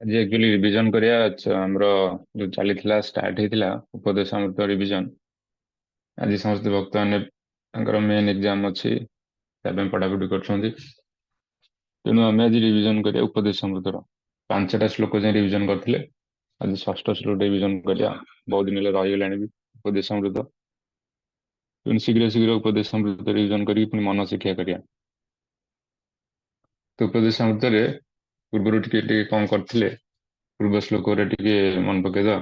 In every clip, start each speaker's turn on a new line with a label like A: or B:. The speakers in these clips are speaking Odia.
A: ଆଜି ଆକ୍ଚୁଆଲି ରିଭିଜନ କରିବା ଆମର ଯୋଉ ଚାଲିଥିଲା ଷ୍ଟାର୍ଟ ହେଇଥିଲା ଉପଦେଶ ଅମୃତ ରିଭିଜନ। ଆଜି ସମସ୍ତେ ଭକ୍ତମାନେ ତାଙ୍କର ମେନ୍ ଏକ୍ଜାମ ଅଛି, ତା ପାଇଁ ପଢାପଢି କରୁଛନ୍ତି। ତେଣୁ ଆମେ ଆଜି ରିଭିଜନ କରିବା ଉପଦେଶ ଅମୃତର 5ଟା ଶ୍ଲୋକ ଯାଏଁ ରିଭିଜନ କରିଥିଲେ। ଆଜି ଷଷ୍ଠ ଶ୍ଲୋକ ରିଭିଜନ କରିବା। ବହୁତ ଦିନ ହେଲା ରହିଗଲାଣି ବି ଉପଦେଶ ଅମୃତ। ତେଣୁ ଶୀଘ୍ର ଶୀଘ୍ର ଉପଦେଶ ଅମୃତ ରିଭିଜନ କରିକି ପୁଣି ମନ ଶିକ୍ଷା କରିବା। ତ ଉପଦେଶ ଅମୃତରେ ପୂର୍ବରୁ ଟିକେ ଟିକେ କଣ କରିଥିଲେ, ପୂର୍ବ ଶ୍ଲୋକରେ ଟିକେ ମନେ ପକେଇଦବା।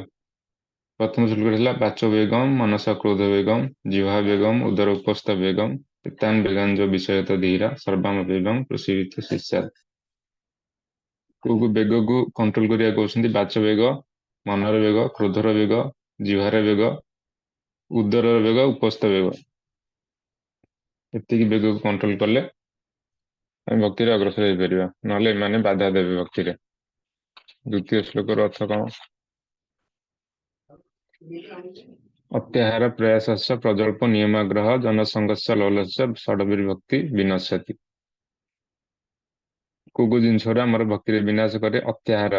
A: ପ୍ରଥମ ଶ୍ଲୋକରେ ଥିଲା ବାଚ ବେଗମ୍ ମନସା କ୍ରୋଧ ବେଗମ୍ ଜିହ୍ବା ବେଗମ୍ ଉଦର ଉପସ୍ଥ ବେଗମ୍ ଏତାନ୍ ବେଗାଞ୍ଜ ବିଷୟତ ଧୀରା ସର୍ବାମ ବେଗମ୍ ପ୍ରସୀଦିତ ଶିଷ୍ୟା। କୋଉ ବେଗକୁ କଣ୍ଟ୍ରୋଲ କରିବାକୁ କହୁଛନ୍ତି? ବାଚ ବେଗ, ମନର ବେଗ, କ୍ରୋଧର ବେଗ, ଜିହ୍ବାର ବେଗ, ଉଦରର ବେଗ, ଉପସ୍ଥ ବେଗ। ଏତିକି ବେଗକୁ କଣ୍ଟ୍ରୋଲ କଲେ ଆମେ ଭକ୍ତିରେ ଅଗ୍ରସର ହେଇପାରିବା, ନହେଲେ ଏମାନେ ବାଧା ଦେବେ ଭକ୍ତିରେ। ଦ୍ୱିତୀୟ ଶ୍ଲୋକର ଅର୍ଥ କଣ? ଅତ୍ୟାହାର ପ୍ରୟାସସ୍ୟ ପ୍ରଜଳ୍ପ ନିୟମାଗ୍ରହ ଜନସଂଘର୍ଷ ଲୋଲସ୍ୟ ଷଡ଼ବିର୍ଭକ୍ତି ବିନଶ୍ୟତି। କୋଉ ଜିନିଷରେ ଆମର ଭକ୍ତିରେ ବିନାଶ କରେ? ଅତ୍ୟାହାର,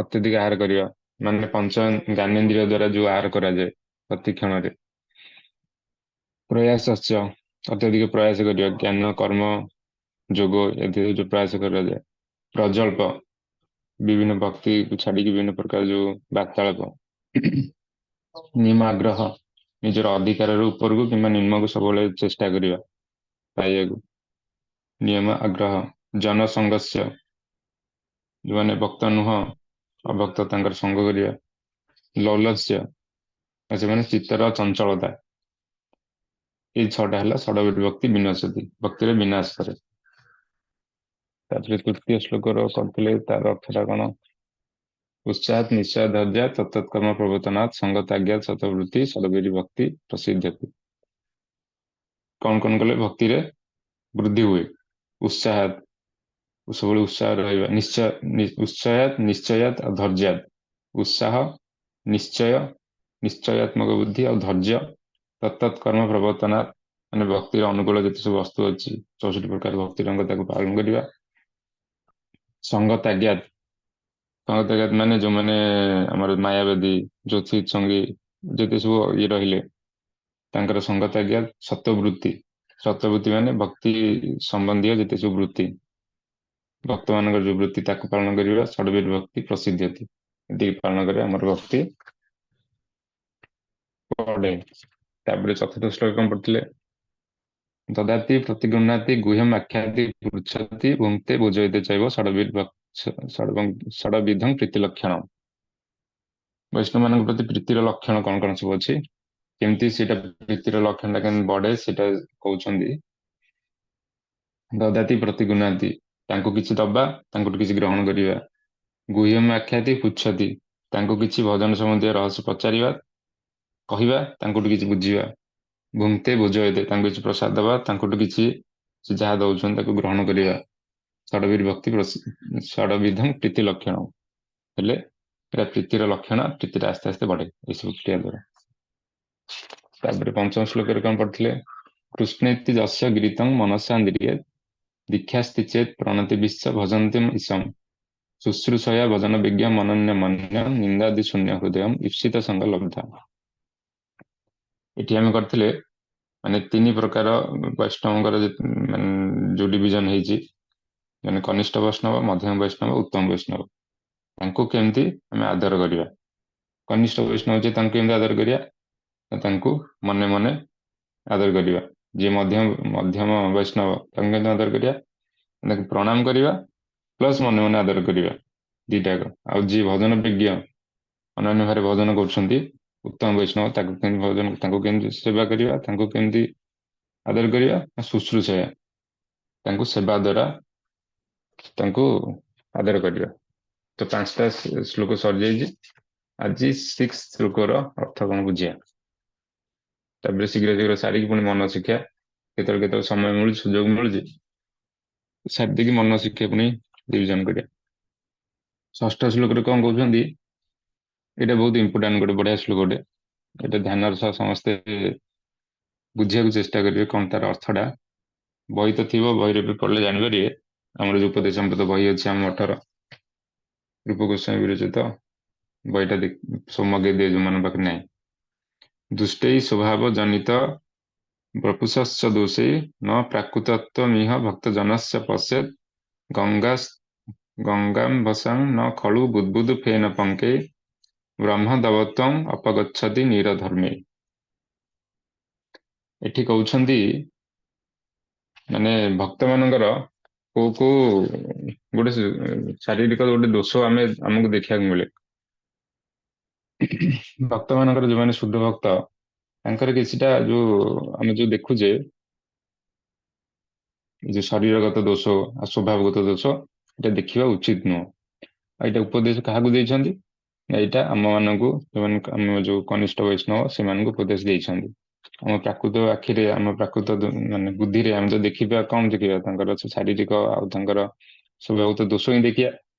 A: ଅତ୍ୟଧିକ ଆହାର କରିବା, ମାନେ ପଞ୍ଚ ଜ୍ଞାନେନ୍ଦ୍ରିୟ ଦ୍ଵାରା ଯୋଉ ଆହାର କରାଯାଏ ପ୍ରତି କ୍ଷଣରେ। ପ୍ରୟାସସ୍ୟ, ଅତ୍ୟଧିକ ପ୍ରୟାସ କରିବା, ଜ୍ଞାନ କର୍ମ ଯୋଗ ଏଥିରେ ଯୋଉ ପ୍ରୟାସ କରାଯାଏ। ପ୍ରଜଳ୍ପ, ବିଭିନ୍ନ ଭକ୍ତିକୁ ଛାଡିକି ବିଭିନ୍ନ ପ୍ରକାର ଯୋଉ ବାର୍ତ୍ତାଳାପ। ନିୟମାଗ୍ରହ, ନିଜର ଅଧିକାରର ଉପରକୁ କିମ୍ବା ନିମ୍ନକୁ ସବୁବେଳେ ଚେଷ୍ଟା କରିବା ପାଇବାକୁ। ନିୟମ ଆଗ୍ରହ। ଜନସଂଘର୍ଷ, ଯୋଉମାନେ ଭକ୍ତ ନୁହଁ ଅଭକ୍ତ ତାଙ୍କର ସଙ୍ଗ କରିବା। ଲୌଲସ୍ୟ, ସେମାନେ ଚିତ୍ତର ଚଞ୍ଚଳତା। ଏଇ 6ଟା ହେଲା ଷଡ଼ବିର୍ଭକ୍ତି ବିନଶ୍ୟତି, ଭକ୍ତିରେ ବିନାଶ କରେ। ତାପରେ ତୃତୀୟ ଶ୍ଲୋକର କରିଥିଲେ, ତାର ଅର୍ଥଟା କଣ? ଉତ୍ସାହାତ୍ ନିଶ୍ଚୟ ଧୈର୍ଯ୍ୟ ତତ୍ତତ୍କର୍ମ ପ୍ରବର୍ତ୍ତନାତ୍ ସଙ୍ଗତ୍ୟାଗାତ୍ ଶତବୃତ୍ତି ଷଡ଼ବିର୍ଭକ୍ତି ପ୍ରସିଦ୍ଧ୍ୟତି। କଣ କଣ କଲେ ଭକ୍ତିରେ ବୃଦ୍ଧି ହୁଏ? ଉତ୍ସାହାତ୍, ସବୁବେଳେ ଉତ୍ସାହ ରହିବା। ଉତ୍ସାହାତ୍ ନିଶ୍ଚୟାତ୍ ଆଉ ଧୈର୍ଯ୍ୟାତ୍। ଉତ୍ସାହ, ନିଶ୍ଚୟ, ନିଶ୍ଚୟାତ୍ମକ ବୁଦ୍ଧି ଆଉ ଧୈର୍ଯ୍ୟ। ତତ୍ତତ୍ କର୍ମ ପ୍ରବର୍ତ୍ତନାତ୍, ମାନେ ଭକ୍ତିର ଅନୁକୂଳ ଯେତେ ସବୁ ବସ୍ତୁ ଅଛି 64 ପ୍ରକାର ଭକ୍ତି ରଙ୍ଗ ତାକୁ ପାଳନ କରିବା। ସଙ୍ଗ ତ୍ୟାଗାତ୍, ସଙ୍ଗ ତ୍ୟାଗାତ୍ ମାନେ ଯୋଉମାନେ ଆମର ମାୟାବାଦୀ, ଜ୍ୟୋତିଷ ସଙ୍ଗୀ ଯେତେ ସବୁ ଇଏ ରହିଲେ ତାଙ୍କର ସଙ୍ଗ ତ୍ୟାଗାତ୍। ସତ୍ବୃତ୍ତି, ସତ୍ବୃତ୍ତି ମାନେ ଭକ୍ତି ସମ୍ବନ୍ଧୀୟ ଯେତେ ସବୁ ବୃତ୍ତି, ଭକ୍ତମାନଙ୍କର ଯୋଉ ବୃତ୍ତି ତାକୁ ପାଳନ କରିବା। ଷଡ଼ବିର୍ଭକ୍ତି ପ୍ରସିଦ୍ଧ୍ୟତି, ଏତିକି ପାଳନ କରିବା ଆମର ଭକ୍ତି ବଢେ। ତାପରେ ଚତୁର୍ଥ ଶ୍ଲୋକ କଣ ପଢିଥିଲେ? ଦଦାତି ପ୍ରତିଗୃହ୍ଣାତି ଗୁହ୍ୟମ୍ ଆଖ୍ୟାତି ପୃଚ୍ଛତି ଭୁଙ୍କ୍ତେ ବୁଝୟତେ ଚୈବ ଷଡ଼ବିଧଂ ପ୍ରୀତି ଲକ୍ଷଣ। ବୈଷ୍ଣବମାନଙ୍କ ପ୍ରତି ପ୍ରୀତିର ଲକ୍ଷଣ କଣ କଣ ସବୁ ଅଛି, କେମିତି ସେଇଟା ପ୍ରୀତିର ଲକ୍ଷଣଟା କେମିତି ବଢେ ସେଇଟା କହୁଛନ୍ତି। ଦଦାତି ପ୍ରତିଗୃହ୍ଣାତି, ତାଙ୍କୁ କିଛି ଦବା, ତାଙ୍କଠୁ କିଛି ଗ୍ରହଣ କରିବା। ଗୁହ୍ୟମ୍ ଆଖ୍ୟାତି ପୃଚ୍ଛତି, ତାଙ୍କୁ କିଛି ଭଜନ ସମ୍ବନ୍ଧୀୟ ରହସ୍ୟ ପଚାରିବା, କହିବା, ତାଙ୍କଠୁ କିଛି ବୁଝିବା। ଭୁଙ୍କ୍ତେ ବୁଝୟତେ, ତାଙ୍କୁ କିଛି ପ୍ରସାଦ ଦବା, ତାଙ୍କଠୁ କିଛି ସେ ଯାହା ଦଉଛନ୍ତି ତାକୁ ଗ୍ରହଣ କରିବା। ଷଡ଼ବିଧଂ ପ୍ରୀତି ଲକ୍ଷଣ, ହେଲେ ଏଟା ପ୍ରୀତିର ଲକ୍ଷଣ, ପ୍ରୀତିଟା ଆସ୍ତେ ଆସ୍ତେ ବଢେ ଏସବୁ କ୍ରିୟା ଦ୍ୱାରା। ତାପରେ ପଞ୍ଚମ ଶ୍ଲୋକରେ କଣ ପଢିଥିଲେ? କୃଷ୍ଣେତି ଯସ୍ୟ ଗୀରିତଂ ମନସାନ୍ଦ୍ରିୟେ ଦୀକ୍ଷାସ୍ତି ଚେତ୍ ପ୍ରଣତି ବିଶ୍ଚ ଭଜନ୍ତିମ୍ ଈଶମ୍ ଶୁଶ୍ରୂଷୟା ଭଜନ ବିଜ୍ଞ ମନନ୍ୟ ମନ୍ୟ ନିନ୍ଦାଦି ଶୂନ୍ୟ ହୃଦୟମ୍ ঈପ୍ସିତ ସଙ୍ଗ ଲବ୍ଧା। ଏଠି ଆମେ କରିଥିଲେ ମାନେ 3 ପ୍ରକାର ବୈଷ୍ଣବଙ୍କର ମାନେ ଯୋଉ ଡିଭିଜନ ହେଇଛି, ମାନେ କନିଷ୍ଠ ବୈଷ୍ଣବ, ମଧ୍ୟମ ବୈଷ୍ଣବ, ଉତ୍ତମ ବୈଷ୍ଣବ, ତାଙ୍କୁ କେମିତି ଆମେ ଆଦର କରିବା। କନିଷ୍ଠ ବୈଷ୍ଣବ ଯେ ତାଙ୍କୁ କେମିତି ଆଦର କରିବା? ତାଙ୍କୁ ମନେ ମନେ ଆଦର କରିବା। ଯିଏ ମଧ୍ୟମ ବୈଷ୍ଣବ ତାଙ୍କୁ କେମିତି ଆଦର କରିବା? ତାଙ୍କୁ ପ୍ରଣାମ କରିବା ପ୍ଲସ୍ ମନେ ମନେ ଆଦର କରିବା, ଦିଟାକ। ଆଉ ଯିଏ ଭଜନ ବିଜ୍ଞ, ଅନନ୍ୟ ଭାବରେ ଭଜନ କରୁଛନ୍ତି, ଉତ୍ତମ ବୈଷ୍ଣବ, ତାଙ୍କୁ କେମିତି ସେବା କରିବା, ତାଙ୍କୁ କେମିତି ଆଦର କରିବା? ଶୁଶ୍ରୂଷୟା, ତାଙ୍କୁ ସେବା ଦ୍ୱାରା ତାଙ୍କୁ ଆଦର କରିବା। ତ 5ଟା ଶ୍ଲୋକ ସରିଯାଇଛି। ଆଜି 6th ଶ୍ଲୋକର ଅର୍ଥ କଣ ବୁଝିବା। ତାପରେ ଶୀଘ୍ର ଶୀଘ୍ର ସାରିକି ପୁଣି ମନ ଶିକ୍ଷା, କେତେବେଳେ କେତେବେଳେ ସମୟ ମିଳୁଛି, ସୁଯୋଗ ମିଳୁଛି, ସାରିଦେଇକି ମନ ଶିକ୍ଷା ପୁଣି ରିଭିଜନ କରିବା। ଷଷ୍ଠ ଶ୍ଲୋକରେ କଣ କହୁଛନ୍ତି? ଏଇଟା ବହୁତ ଇମ୍ପୋର୍ଟାଣ୍ଟ, ଗୋଟେ ବଢିଆ ଶ୍ଲୋକଟେ। ଏଇଟା ଧ୍ୟାନର ସହ ସମସ୍ତେ ବୁଝିବାକୁ ଚେଷ୍ଟା କରିବେ କଣ ତାର ଅର୍ଥଟା। ବହି ତ ଥିବ, ବହିରେ ବି ପଢିଲେ ଜାଣିପାରିବେ। ଆମର ଯୋଉ ଉପଦେଶ ଅମୃତ ବହି ଅଛି ଆମ ମଠର, ରୂପ ଗୋସ୍ୱାମୀ ବିରଚିତ ବହିଟା ସବୁ ମଗେଇ ଦିଏ ଯୋଉମାନଙ୍କ ପାଖରେ ନାହିଁ। ଦୁଷ୍ଟୈ ସ୍ୱଭାବ ଜନିତ ବପୁଷଶ୍ଚ ଦୋଷୈ ନ ପ୍ରାକୃତତ୍ୱମିହ ଭକ୍ତଜନସ୍ୟ ପଶ୍ୟେତ୍ ଗଙ୍ଗାମ୍ବସଂ ନ ଖଳୁ ବୁଦ୍ବୁଦ୍ ଫେନ ପଙ୍କେ ବ୍ରହ୍ମଦବତ୍ୱଂ ଅପଗଚ୍ଛତି ନିରଧର୍ମେ। ଏଠି କହୁଛନ୍ତି ମାନେ ଭକ୍ତ ମାନଙ୍କର କୋଉ କୋଉ ଗୋଟେ ଶାରୀରିକ ଗୋଟେ ଦୋଷ ଆମକୁ ଦେଖିବାକୁ ମିଳେ। ଭକ୍ତ ମାନଙ୍କର ଯୋଉମାନେ ଶୁଦ୍ଧ ଭକ୍ତ ତାଙ୍କର କିଛିଟା ଯୋଉ ଆମେ ଯୋଉ ଦେଖୁଛେ ଯୋଉ ଶରୀରଗତ ଦୋଷ ଆଉ ସ୍ୱଭାବଗତ ଦୋଷ ଏଇଟା ଦେଖିବା ଉଚିତ ନୁହଁ। ଆଉ ଏଇଟା ଉପଦେଶ କାହାକୁ ଦେଇଛନ୍ତି? ଏଇଟା ଆମ ମାନଙ୍କୁ ଆମ ଯୋଉ କନିଷ୍ଠ ବୈଷ୍ଣବ ସେମାନଙ୍କୁ ଉପଦେଶ ଦେଇଛନ୍ତି। ଆମ ପ୍ରାକୃତ ଆଖିରେ ଆମ ପ୍ରାକୃତ ମାନେ ବୁଦ୍ଧିରେ ଆମେ ତ ଦେଖିବା କଣ ଦେଖିବା ତାଙ୍କର ଶାରୀରିକ ଆଉ ତାଙ୍କର ସ୍ୱଭାବଗତ ଦୋଷ ହିଁ ଦେଖିବା।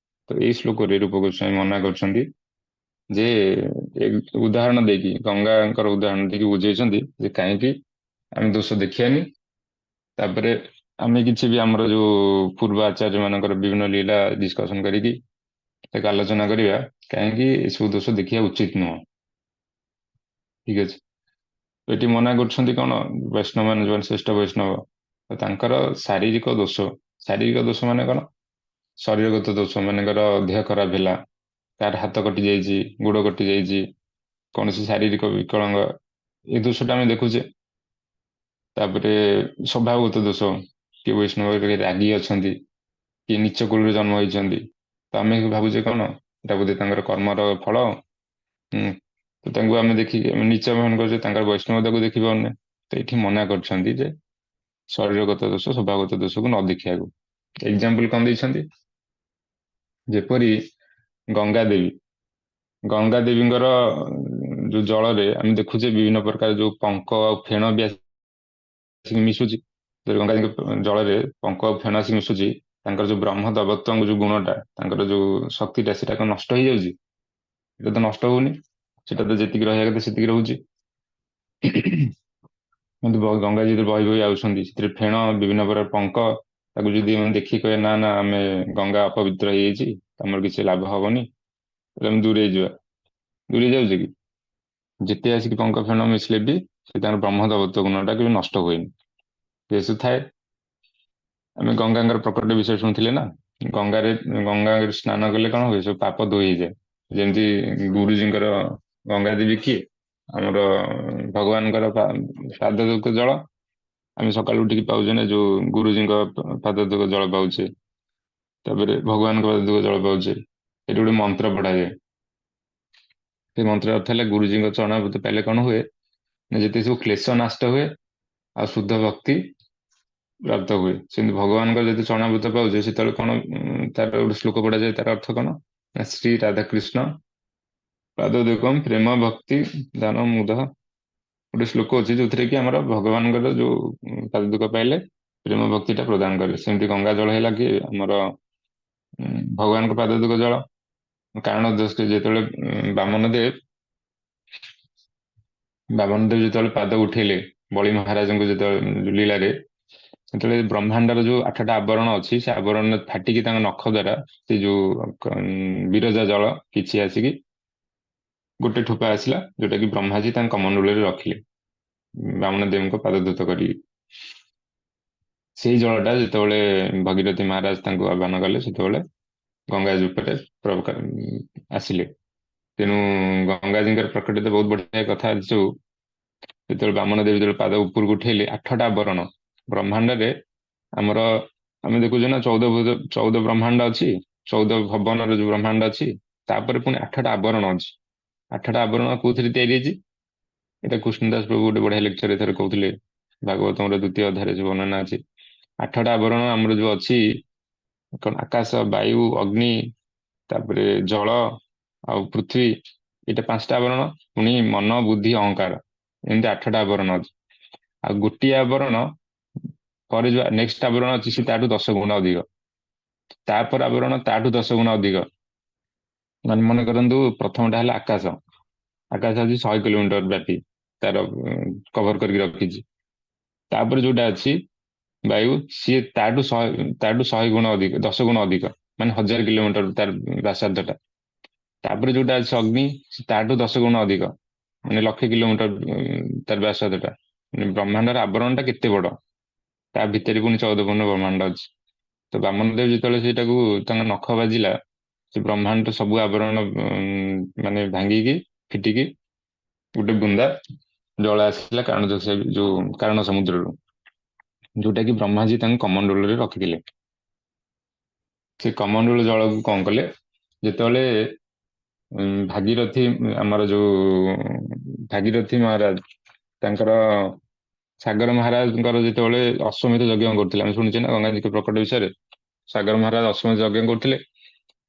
A: ତ ଏଇ ଶ୍ଲୋକରେ ରୂପ ଗୋସ୍ୱାମୀ ମନା କରୁଛନ୍ତି ଯେ ଉଦାହରଣ ଦେଇକି ଗଙ୍ଗାଙ୍କର ଉଦାହରଣ ଦେଇକି ବୁଝେଇଛନ୍ତି ଯେ କାହିଁକି ଆମେ ଦୋଷ ଦେଖିବାନି। ତାପରେ ଆମେ କିଛି ବି ଆମର ଯୋଉ ପୂର୍ବ ଆଚାର୍ଯ୍ୟ ମାନଙ୍କର ବିଭିନ୍ନ ଲୀଳା ଡିସ୍କସନ କରିକି ତାକୁ ଆଲୋଚନା କରିବା କାହିଁକି ଏସବୁ ଦୋଷ ଦେଖିବା ଉଚିତ ନୁହଁ। ଠିକ ଅଛି। ଏଠି ମନା କରୁଛନ୍ତି କଣ ବୈଷ୍ଣବ ମାନେ ଯୋଉମାନେ ଶ୍ରେଷ୍ଠ ବୈଷ୍ଣବ ତାଙ୍କର ଶାରୀରିକ ଦୋଷ ମାନେ କଣ? ଶରୀରଗତ ଦୋଷ ମାନେଙ୍କର ଦେହ ଖରାପ ହେଲା, କାହାର ହାତ କଟି ଯାଇଛି, ଗୋଡ କଟି ଯାଇଛି, କୌଣସି ଶାରୀରିକ ବିକଳାଙ୍ଗ ଏ ଦୋଷଟା ଆମେ ଦେଖୁଛେ। ତାପରେ ସ୍ୱଭାବଗତ ଦୋଷ, କିଏ ବୈଷ୍ଣବ ରାଗି ଅଛନ୍ତି, କିଏ ନିଚ କୁଳରେ ଜନ୍ମ ହେଇଛନ୍ତି, ତ ଆମେ ଭାବୁଛେ କଣ ଏଟା ବୋଧେ ତାଙ୍କର କର୍ମର ଫଳ। ତ ତାଙ୍କୁ ଆମେ ଦେଖିକି ଆମେ ନିଚ ମନେ କରୁଛେ, ତାଙ୍କର ବୈଷ୍ଣବତାକୁ ଦେଖି ପାରୁନେ। ତ ଏଇଠି ମନା କରିଛନ୍ତି ଯେ ଶରୀରଗତ ଦୋଷ ସ୍ୱଭାବଗତ ଦୋଷକୁ ନ ଦେଖିବାକୁ। ଏକ୍ଜାମ୍ପଲ କଣ ଦେଇଛନ୍ତି? ଯେପରି ଗଙ୍ଗା ଦେବୀଙ୍କର ଯୋଉ ଜଳରେ ଆମେ ଦେଖୁଛେ ବିଭିନ୍ନ ପ୍ରକାର ଯୋଉ ପଙ୍କ ଆଉ ଫେଣ ବି ଆସିକି ମିଶୁଛି। ଗଙ୍ଗାଜୀଙ୍କ ଜଳରେ ପଙ୍କ ଆଉ ଫେଣ ଆସିକି ମିଶୁଛି, ତାଙ୍କର ଯୋଉ ବ୍ରହ୍ମ ଦବତ୍ୱଙ୍କ ଯୋଉ ଗୁଣଟା, ତାଙ୍କର ଯୋଉ ଶକ୍ତିଟା ସେଟା କଣ ନଷ୍ଟ ହେଇଯାଉଛି? ସେଟା ତ ନଷ୍ଟ ହଉନି, ସେଟା ତ ଯେତିକି ରହିବା କଥା ସେତିକି ରହୁଛି। କିନ୍ତୁ ଗଙ୍ଗାଜୀ ବହି ବହି ଆଉଛନ୍ତି, ସେଥିରେ ଫେଣ ବିଭିନ୍ନ ପ୍ରକାର ପଙ୍କ, ତାକୁ ଯଦି ଆମେ ଦେଖିକି କହିବା ନା ନା ଆମେ ଗଙ୍ଗା ଅପବିତ୍ର ହେଇଯାଇଛି, ଆମର କିଛି ଲାଭ ହବନି, ତାହେଲେ ଆମେ ଦୂରେଇ ଯିବା। ଦୂରେଇ ଯାଉଛି କି? ଯେତେ ଆସିକି ପଙ୍କ ଫେଣ ମିଶିଲେ ବି ସେ ତାଙ୍କର ବ୍ରହ୍ମ ଦବତ୍ୱ ଗୁଣଟା କେବେ ନଷ୍ଟ ହୁଏନି, ଯେହେତୁ ଥାଏ। ଆମେ ଗଙ୍ଗାଙ୍କର ପ୍ରକଟ ବିଷୟ ଶୁଣିଥିଲେ ନା, ଗଙ୍ଗାରେ ସ୍ନାନ କଲେ କଣ ହୁଏ? ସବୁ ପାପ ଧୋଇ ହେଇଯାଏ। ଯେମିତି ଗୁରୁଜୀଙ୍କର ଗଙ୍ଗା ଦେବୀ କିଏ? ଆମର ଭଗବାନଙ୍କର ପାଦୁକ ଜଳ। ଆମେ ସକାଳୁ ଉଠିକି ପାଉଛେ ନା ଯୋଉ ଗୁରୁଜୀଙ୍କ ପାଦୁକ ଜଳ ପାଉଛେ, ତାପରେ ଭଗବାନଙ୍କ ପାଦୁକ ଜଳ ପାଉଛେ। ଏଠି ଗୋଟେ ମନ୍ତ୍ର ପଢାଯାଏ। ସେ ମନ୍ତ୍ର ଅର୍ଥ ହେଲା ଗୁରୁଜୀଙ୍କ ଚରଣାମୃତ ପାଇଲେ କଣ ହୁଏ ନା ଯେତେ ସବୁ କ୍ଲେଶ ନଷ୍ଟ ହୁଏ ଆଉ ଶୁଦ୍ଧ ଭକ୍ତି ପ୍ରାପ୍ତ ହୁଏ। ସେମିତି ଭଗବାନଙ୍କର ଯଦି ଚରଣାମୃତ ପାଉଛେ ସେତେବେଳେ କଣ ତାର ଗୋଟେ ଶ୍ଲୋକ ପଢାଯାଏ। ତାର ଅର୍ଥ କଣ ନା ଶ୍ରୀ ରାଧାକୃଷ୍ଣ ପାଦୋଦକମ୍ ପ୍ରେମ ଭକ୍ତି ଦାନ ମୁଦ। ଗୋଟେ ଶ୍ଲୋକ ଅଛି ଯୋଉଥିରେ କି ଆମର ଭଗବାନଙ୍କର ଯୋଉ ପାଦୁକ ପାଇଲେ ପ୍ରେମ ଭକ୍ତିଟା ପ୍ରଦାନ କରେ। ସେମିତି ଗଙ୍ଗା ଜଳ ହେଲା କି ଆମର ଭଗବାନଙ୍କ ପାଦୁକ ଜଳ। କାରଣ ଯେତେବେଳେ ବାମନଦେବ ଯେତେବେଳେ ପାଦ ଉଠେଇଲେ ବଳି ମହାରାଜଙ୍କୁ ଯେତେବେଳେ ଲୀଳାରେ, ସେତେବେଳେ ବ୍ରହ୍ମାଣ୍ଡର ଯୋଉ 8ଟା ଆବରଣ ଅଛି ସେ ଆବରଣ ଫାଟିକି ତାଙ୍କ ନଖ ଦ୍ୱାରା ସେ ଯୋଉ ବିରଜା ଜଳ କିଛି ଆସିକି ଗୋଟେ ଠୋପା ଆସିଲା, ଯୋଉଟା କି ବ୍ରହ୍ମାଜୀ ତାଙ୍କ କମଣ୍ଡଳରେ ରଖିଲେ ବାମନ ଦେବଙ୍କ ପାଦ ଧୃତ କରି। ସେଇ ଜଳଟା ଯେତେବେଳେ ଭଗୀରଥୀ ମହାରାଜ ତାଙ୍କୁ ଆହ୍ୱାନ କଲେ ସେତେବେଳେ ଗଙ୍ଗା ରୂପରେ ଆସିଲେ। ତେଣୁ ଗଙ୍ଗାଜୀଙ୍କର ପ୍ରକୃତି ତ ବହୁତ ବଢିଆ କଥା ସବୁ। ଯେତେବେଳେ ବାମନ ଦେବୀ ଯେତେବେଳେ ପାଦ ଉପରକୁ ଉଠେଇଲେ 8ଟା ଆବରଣ ବ୍ରହ୍ମାଣ୍ଡରେ ଆମର ଆମେ ଦେଖୁଛୁ ନା 14 ବ୍ରହ୍ମାଣ୍ଡ ଅଛି, 14 ଭବନର ଯୋଉ ବ୍ରହ୍ମାଣ୍ଡ ଅଛି, ତାପରେ ପୁଣି 8ଟା ଆବରଣ ଅଛି। 8ଟା ଆବରଣ କୋଉଥିରେ ତିଆରି ହେଇଛି? ଏଇଟା କୃଷ୍ଣଦାସ ପ୍ରଭୁ ଗୋଟେ ବଢିଆ ଲେକ୍ଚର ଏଥର କହୁଥିଲେ, ଭାଗବତମର 2ୟ ଅଧ୍ୟାୟରେ ଯୋଉ ବର୍ଣ୍ଣନା ଅଛି। 8ଟା ଆବରଣ ଆମର ଯୋଉ ଅଛି କଣ ଆକାଶ, ବାୟୁ, ଅଗ୍ନି, ତାପରେ ଜଳ ଆଉ ପୃଥିବୀ, ଏଇଟା 5ଟା ଆବରଣ। ପୁଣି ମନ, ବୁଦ୍ଧି, ଅହଙ୍କାର, ଏମିତି 8ଟା ଆବରଣ ଅଛି। ଆଉ ଗୋଟିଏ ଆବରଣ ପରେ ଯୋଉ ନେକ୍ସଟ ଆବରଣ ଅଛି ସେ ତାଠୁ 10 ଗୁଣ ଅଧିକ, ତାପରେ ଆବରଣ ତାଠୁ 10 ଗୁଣ ଅଧିକ। ମାନେ ମନେ କରନ୍ତୁ ପ୍ରଥମଟା ହେଲା ଆକାଶ। ଆକାଶ ଅଛି 100 କିଲୋମିଟର ବ୍ୟାପୀ, ତାର କଭର କରିକି ରଖିଛି। ତାପରେ ଯୋଉଟା ଅଛି ବାୟୁ, ସିଏ ତାଠୁ 100 ଗୁଣ ଅଧିକ, 10 ଗୁଣ ଅଧିକ। ମାନେ 1000 କିଲୋମିଟର ତାର ବ୍ୟାସାର୍ଦ୍ଧଟା। ତାପରେ ଯୋଉଟା ଅଛି ଅଗ୍ନି, ସେ ତାଠୁ 10 ଗୁଣ ଅଧିକ, ମାନେ 1,00,000 କିଲୋମିଟର ତାର ବ୍ୟାସାର୍ଦ୍ଧଟା। ମାନେ ବ୍ରହ୍ମାଣ୍ଡର ଆବରଣଟା କେତେ ବଡ, ତା ଭିତରେ ପୁଣି 14 ପୂର୍ଣ୍ଣ ବ୍ରହ୍ମାଣ୍ଡ ଅଛି। ତ ବାମନଦେବ ଯେତେବେଳେ ସେଇଟାକୁ ତାଙ୍କ ନଖ ବାଜିଲା, ସେ ବ୍ରହ୍ମାଣ୍ଡ ସବୁ ଆବରଣ ମାନେ ଭାଙ୍ଗିକି ଫିଟିକି ଗୋଟେ ବୁନ୍ଦା ଜଳ ଆସିଲା ଯୋଉ କାରଣ ସମୁଦ୍ରରୁ, ଯୋଉଟା କି ବ୍ରହ୍ମାଜୀ ତାଙ୍କ କମଣ୍ଡଳରେ ରଖିଥିଲେ। ସେ କମଣ୍ଡଳ ଜଳକୁ କଣ କଲେ, ଯେତେବେଳେ ଭାଗୀରଥୀ, ଆମର ଯୋଉ ଭାଗୀରଥୀ ମହାରାଜ, ତାଙ୍କର ସାଗର ମହାରାଜଙ୍କର ଯେତେବେଳେ ଅଶ୍ୱମେଧ ଯଜ୍ଞ କରୁଥିଲେ, ଆମେ ଶୁଣିଛେ ନା ଗଙ୍ଗାଜୀଙ୍କ ପ୍ରକଟ ବିଷୟରେ। ସାଗର ମହାରାଜ ଅଶ୍ୱମେଧ ଯଜ୍ଞ କରୁଥିଲେ।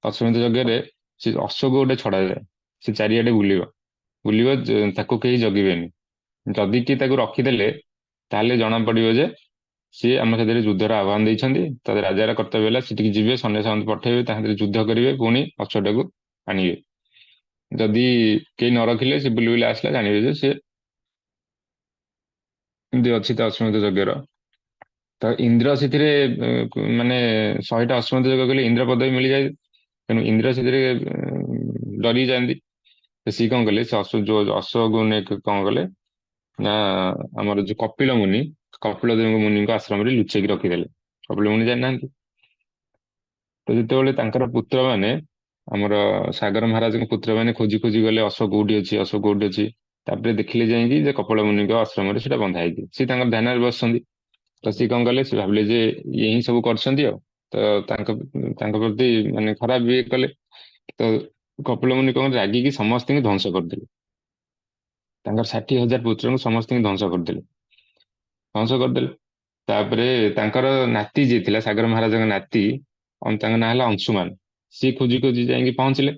A: ଅଶ୍ୱମେଧ ଯଜ୍ଞରେ ସେ ଅଶ୍ୱକୁ ଗୋଟେ ଛଡାଯାଏ, ସେ ଚାରିଆଡେ ବୁଲିବ। ବୁଲିବ, ତାକୁ କେହି ଜଗିବେନି। ଯଦି କିଏ ତାକୁ ରଖିଦେଲେ, ତାହେଲେ ଜଣା ପଡିବ ଯେ ସିଏ ଆମ ସାଥିରେ ଯୁଦ୍ଧର ଆହ୍ୱାନ ଦେଇଛନ୍ତି। ତାদের ରାଜାର କର୍ତ୍ତବ୍ୟ ହେଲା ସେଠିକି ଯିବେ, ସନ୍ନ୍ୟାସ ପଠେଇବେ, ତା ସାଥିରେ ଯୁଦ୍ଧ କରିବେ, ପୁଣି ଅଶ୍ୱଟାକୁ ଆଣିବେ। ଯଦି କେହି ନ ରଖିଲେ, ସେ ବୁଲି ବୁଲି ଆସିଲା, ଜାଣିବେ ଯେ ସେ ଏମିତି ଅଛି ତା ଅଶ୍ୱମେଧ ଯଜ୍ଞର। ତ ଇନ୍ଦ୍ର ସେଥିରେ ମାନେ 100ଟା ଅଶ୍ୱମେଧ ଯଜ୍ଞ କଲେ ଇନ୍ଦ୍ର ପଦବୀ ମିଳିଯାଏ। ତେଣୁ ଇନ୍ଦ୍ର ସେଥିରେ ଡରି ଯାଆନ୍ତି। ତ ସିଏ କଣ କଲେ, ସେ ଯୋଉ ଅଶ୍ୱକୁ ନେଇକି କଣ କଲେ ନା, ଆମର ଯୋଉ କପିଳ ମୁନି, କପିଳ ଦେବ ମୁନିଙ୍କ ଆଶ୍ରମରେ ଲୁଚେଇକି ରଖିଦେଲେ। କପିଳ ମୁନି ଜାଣିନାହାନ୍ତି। ତ ଯେତେବେଳେ ତାଙ୍କର ପୁତ୍ର ମାନେ, ଆମର ସାଗର ମହାରାଜଙ୍କ ପୁତ୍ର ମାନେ ଖୋଜି ଖୋଜି ଗଲେ ଅଶ୍ୱ କୋଉଠି ଅଛି, ଅଶ୍ୱ କୋଉଠି ଅଛି, ତାପରେ ଦେଖିଲେ ଯାଇକି ଯେ କପିଳ ମୁନିଙ୍କ ଆଶ୍ରମରେ ସେଟା ବନ୍ଧା ହେଇଛି। ସିଏ ତାଙ୍କର ଧ୍ୟାନରେ ବସିଛନ୍ତି। ତ ସିଏ କଣ କଲେ, ସେ ଭାବିଲେ ଯେ ଇଏ ହିଁ ସବୁ କରିଛନ୍ତି ଆଉ। ତ ତାଙ୍କ ତାଙ୍କ ପ୍ରତି ମାନେ ଖରାପ ଇଏ କଲେ। ତ କପିଳ ମୁନି କଣ ରାଗିକି ସମସ୍ତଙ୍କୁ ଧ୍ୱଂସ କରିଦେଲେ। ତାଙ୍କର 60,000 ପୁତ୍ରଙ୍କୁ ସମସ୍ତଙ୍କୁ ଧ୍ୱଂସ କରିଦେଲେ। ତାପରେ ତାଙ୍କର ନାତି ଯିଏ ଥିଲା, ସାଗର ମହାରାଜଙ୍କ ନାତି, ତାଙ୍କ ନାଁ ହେଲା ଅଂଶୁମାନ। ସିଏ ଖୋଜି ଖୋଜି ଯାଇକି ପହଞ୍ଚିଲେ।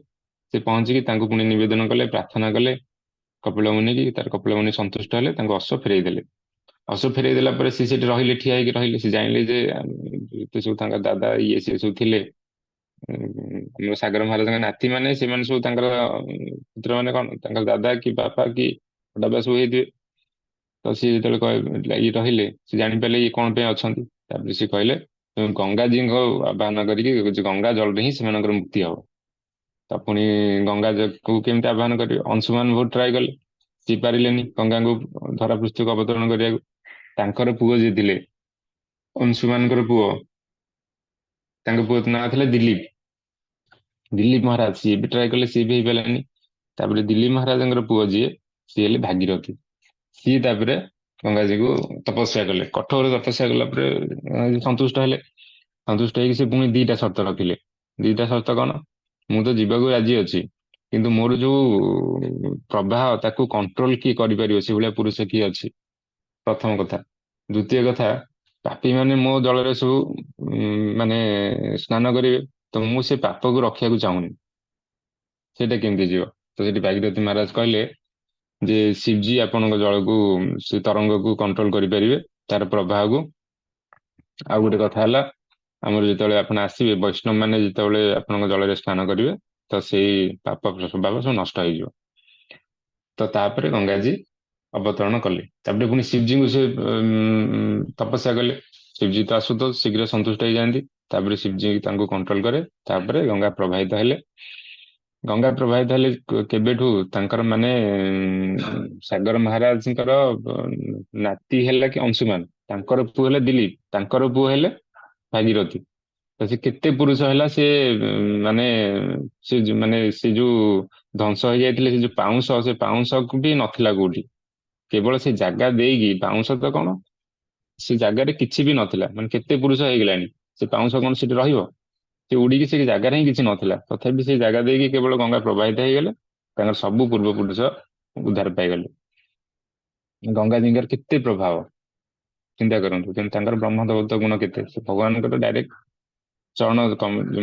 A: ସେ ପହଞ୍ଚିକି ତାଙ୍କୁ ପୁଣି ନିବେଦନ କଲେ, ପ୍ରାର୍ଥନା କଲେ କପିଳ ମୁନି କି। ତାର କପିଳ ମୁନି ସନ୍ତୁଷ୍ଟ ହେଲେ, ତାଙ୍କୁ ଅଶ୍ୱ ଫେରେଇ ଦେଲେ। ଅଶ୍ୱ ଫେରେଇ ଦେଲା ପରେ ସିଏ ସେଠି ରହିଲେ, ଠିଆ ହେଇକି ରହିଲେ। ସେ ଜାଣିଲେ ଯେ ଏତେ ସବୁ ତାଙ୍କ ଦାଦା ଇଏ ସିଏ ସବୁ ଥିଲେ, ଆମର ସାଗର ମହାରାଜଙ୍କ ନାତି ମାନେ, ସେମାନେ ସବୁ ତାଙ୍କର ପୁତ୍ର ମାନେ, କଣ ତାଙ୍କର ଦାଦା କି ବାପା କି ବାବା ସବୁ ହେଇଥିବେ। ତ ସିଏ ଯେତେବେଳେ ଇଏ ରହିଲେ, ସେ ଜାଣିପାରିଲେ ଇଏ କଣ ପାଇଁ ଅଛନ୍ତି। ତାପରେ ସିଏ କହିଲେ, ଗଙ୍ଗାଜୀଙ୍କ ଆହ୍ୱାନ କରିକି, ଗଙ୍ଗା ଜଳରେ ହିଁ ସେମାନଙ୍କର ମୁକ୍ତି ହବ। ତ ପୁଣି ଗଙ୍ଗାକୁ କେମିତି ଆହ୍ୱାନ କରିବେ, ଅଂଶୁମାନ ବହୁତ ଟ୍ରାଏ କଲେ, ସିଏ ପାରିଲେନି ଗଙ୍ଗାଙ୍କୁ ଧରା ପୃଷ୍ଠକୁ ଅବତରଣ କରିବାକୁ। ତାଙ୍କର ପୁଅ ଯିଏ ଥିଲେ, ଅଂଶୁମାନଙ୍କର ପୁଅ, ତାଙ୍କ ପୁଅ ନାଁ ଥିଲା ଦିଲ୍ଲୀପ। ଦିଲ୍ଲୀପ ମହାରାଜ, ସିଏ ବି ଟ୍ରାଏ କଲେ, ସିଏ ବି ହେଇପାରିଲାନି। ତାପରେ ଦିଲ୍ଲୀପ ମହାରାଜଙ୍କର ପୁଅ ଯିଏ, ସିଏ ହେଲେ ଭାଗୀରଥୀ। ସିଏ ତାପରେ ଗଙ୍ଗାଜୀକୁ ତପସ୍ୟା କଲେ, କଠୋର ତପସ୍ୟା କଲା ପରେ ସନ୍ତୁଷ୍ଟ ହେଲେ। ସନ୍ତୁଷ୍ଟ ହେଇକି ସେ ପୁଣି ଦିଟା ସର୍ତ୍ତ ରଖିଲେ। ଦିଟା ସର୍ତ୍ତ କଣ, ମୁଁ ତ ଯିବାକୁ ରାଜି ଅଛି, କିନ୍ତୁ ମୋର ଯୋଉ ପ୍ରବାହ, ତାକୁ କଣ୍ଟ୍ରୋଲ କିଏ କରିପାରିବ, ସେଭଳିଆ ପୁରୁଷ କିଏ ଅଛି, ପ୍ରଥମ କଥା। ଦ୍ଵିତୀୟ କଥା, ପାପୀ ମାନେ ମୋ ଜଳରେ ସବୁ ମାନେ ସ୍ନାନ କରିବେ, ତ ମୁଁ ସେ ପାପକୁ ରଖିବାକୁ ଚାହୁଁନି। ସେଇଟା କେମିତି ଯିବ? ତ ସେଠି ଭାଗୀରଥୀ ମହାରାଜ କହିଲେ ଯେ ଶିବଜୀ ଆପଣଙ୍କ ଜଳକୁ, ସେ ତରଙ୍ଗକୁ କଣ୍ଟ୍ରୋଲ କରିପାରିବେ, ତାର ପ୍ରବାହକୁ। ଆଉ ଗୋଟେ କଥା ହେଲା, ଆମର ଯେତେବେଳେ ଆପଣ ଆସିବେ, ବୈଷ୍ଣବ ମାନେ ଯେତେବେଳେ ଆପଣଙ୍କ ଜଳରେ ସ୍ନାନ କରିବେ, ତ ସେଇ ପାପ ସ୍ୱଭାବ ସବୁ ନଷ୍ଟ ହେଇଯିବ। ତ ତାପରେ ଗଙ୍ଗାଜୀ ଅବତରଣ କଲେ। ତାପରେ ପୁଣି ଶିବଜୀଙ୍କୁ ସେ ତପସ୍ୟା କଲେ। ଶିବଜୀ ତ ଆସୁ ତ ଶୀଘ୍ର ସନ୍ତୁଷ୍ଟ ହେଇଯାଆନ୍ତି। ତାପରେ ଶିବଜୀ ତାଙ୍କୁ କଣ୍ଟ୍ରୋଲ କରେ। ତାପରେ ଗଙ୍ଗା ପ୍ରବାହିତ ହେଲେ। ଗଙ୍ଗା ପ୍ରବାହିତ ହେଲେ କେବେଠୁ, ତାଙ୍କର ମାନେ ସାଗର ମହାରାଜଙ୍କର ନାତି ହେଲା କି ଅଂଶୁମାନ, ତାଙ୍କର ପୁଅ ହେଲେ ଦିଲ୍ଲୀପ, ତାଙ୍କର ପୁଅ ହେଲେ ଭାଗୀରଥୀ। ତ ସେ କେତେ ପୁରୁଷ ହେଲା, ସେ ମାନେ ସେ ଯୋଉ ଧ୍ୱଂସ ହେଇଯାଇଥିଲେ, ସେ ଯୋଉ ପାଉଁଶ, ସେ ପାଉଁଶ ବି ନଥିଲା କୋଉଠି। କେବଳ ସେ ଜାଗା ଦେଇକି, ପାଉଁଶ ତ କଣ, ସେ ଜାଗାରେ କିଛି ବି ନଥିଲା। ମାନେ କେତେ ପୁରୁଷ ହେଇଗଲାଣି, ସେ ପାଉଁଶ କଣ ସେଠି ରହିବ? ସେ ଉଡିକି ସେ ଜାଗାରେ ହିଁ କିଛି ନଥିଲା। ତଥାପି ସେ ଜାଗା ଦେଇକି କେବଳ ଗଙ୍ଗା ପ୍ରବାହିତ ହେଇଗଲେ, ତାଙ୍କର ସବୁ ପୂର୍ବ ପୁରୁଷ ଉଦ୍ଧାର ପାଇଗଲେ। ଗଙ୍ଗାଜୀଙ୍କର କେତେ ପ୍ରଭାବ ଚିନ୍ତା କରନ୍ତୁ। କିନ୍ତୁ ତାଙ୍କର ବ୍ରହ୍ମଦୈବତ ଗୁଣ କେତେ, ସେ ଭଗବାନଙ୍କର ଡାଇରେକ୍ଟ ଚରଣ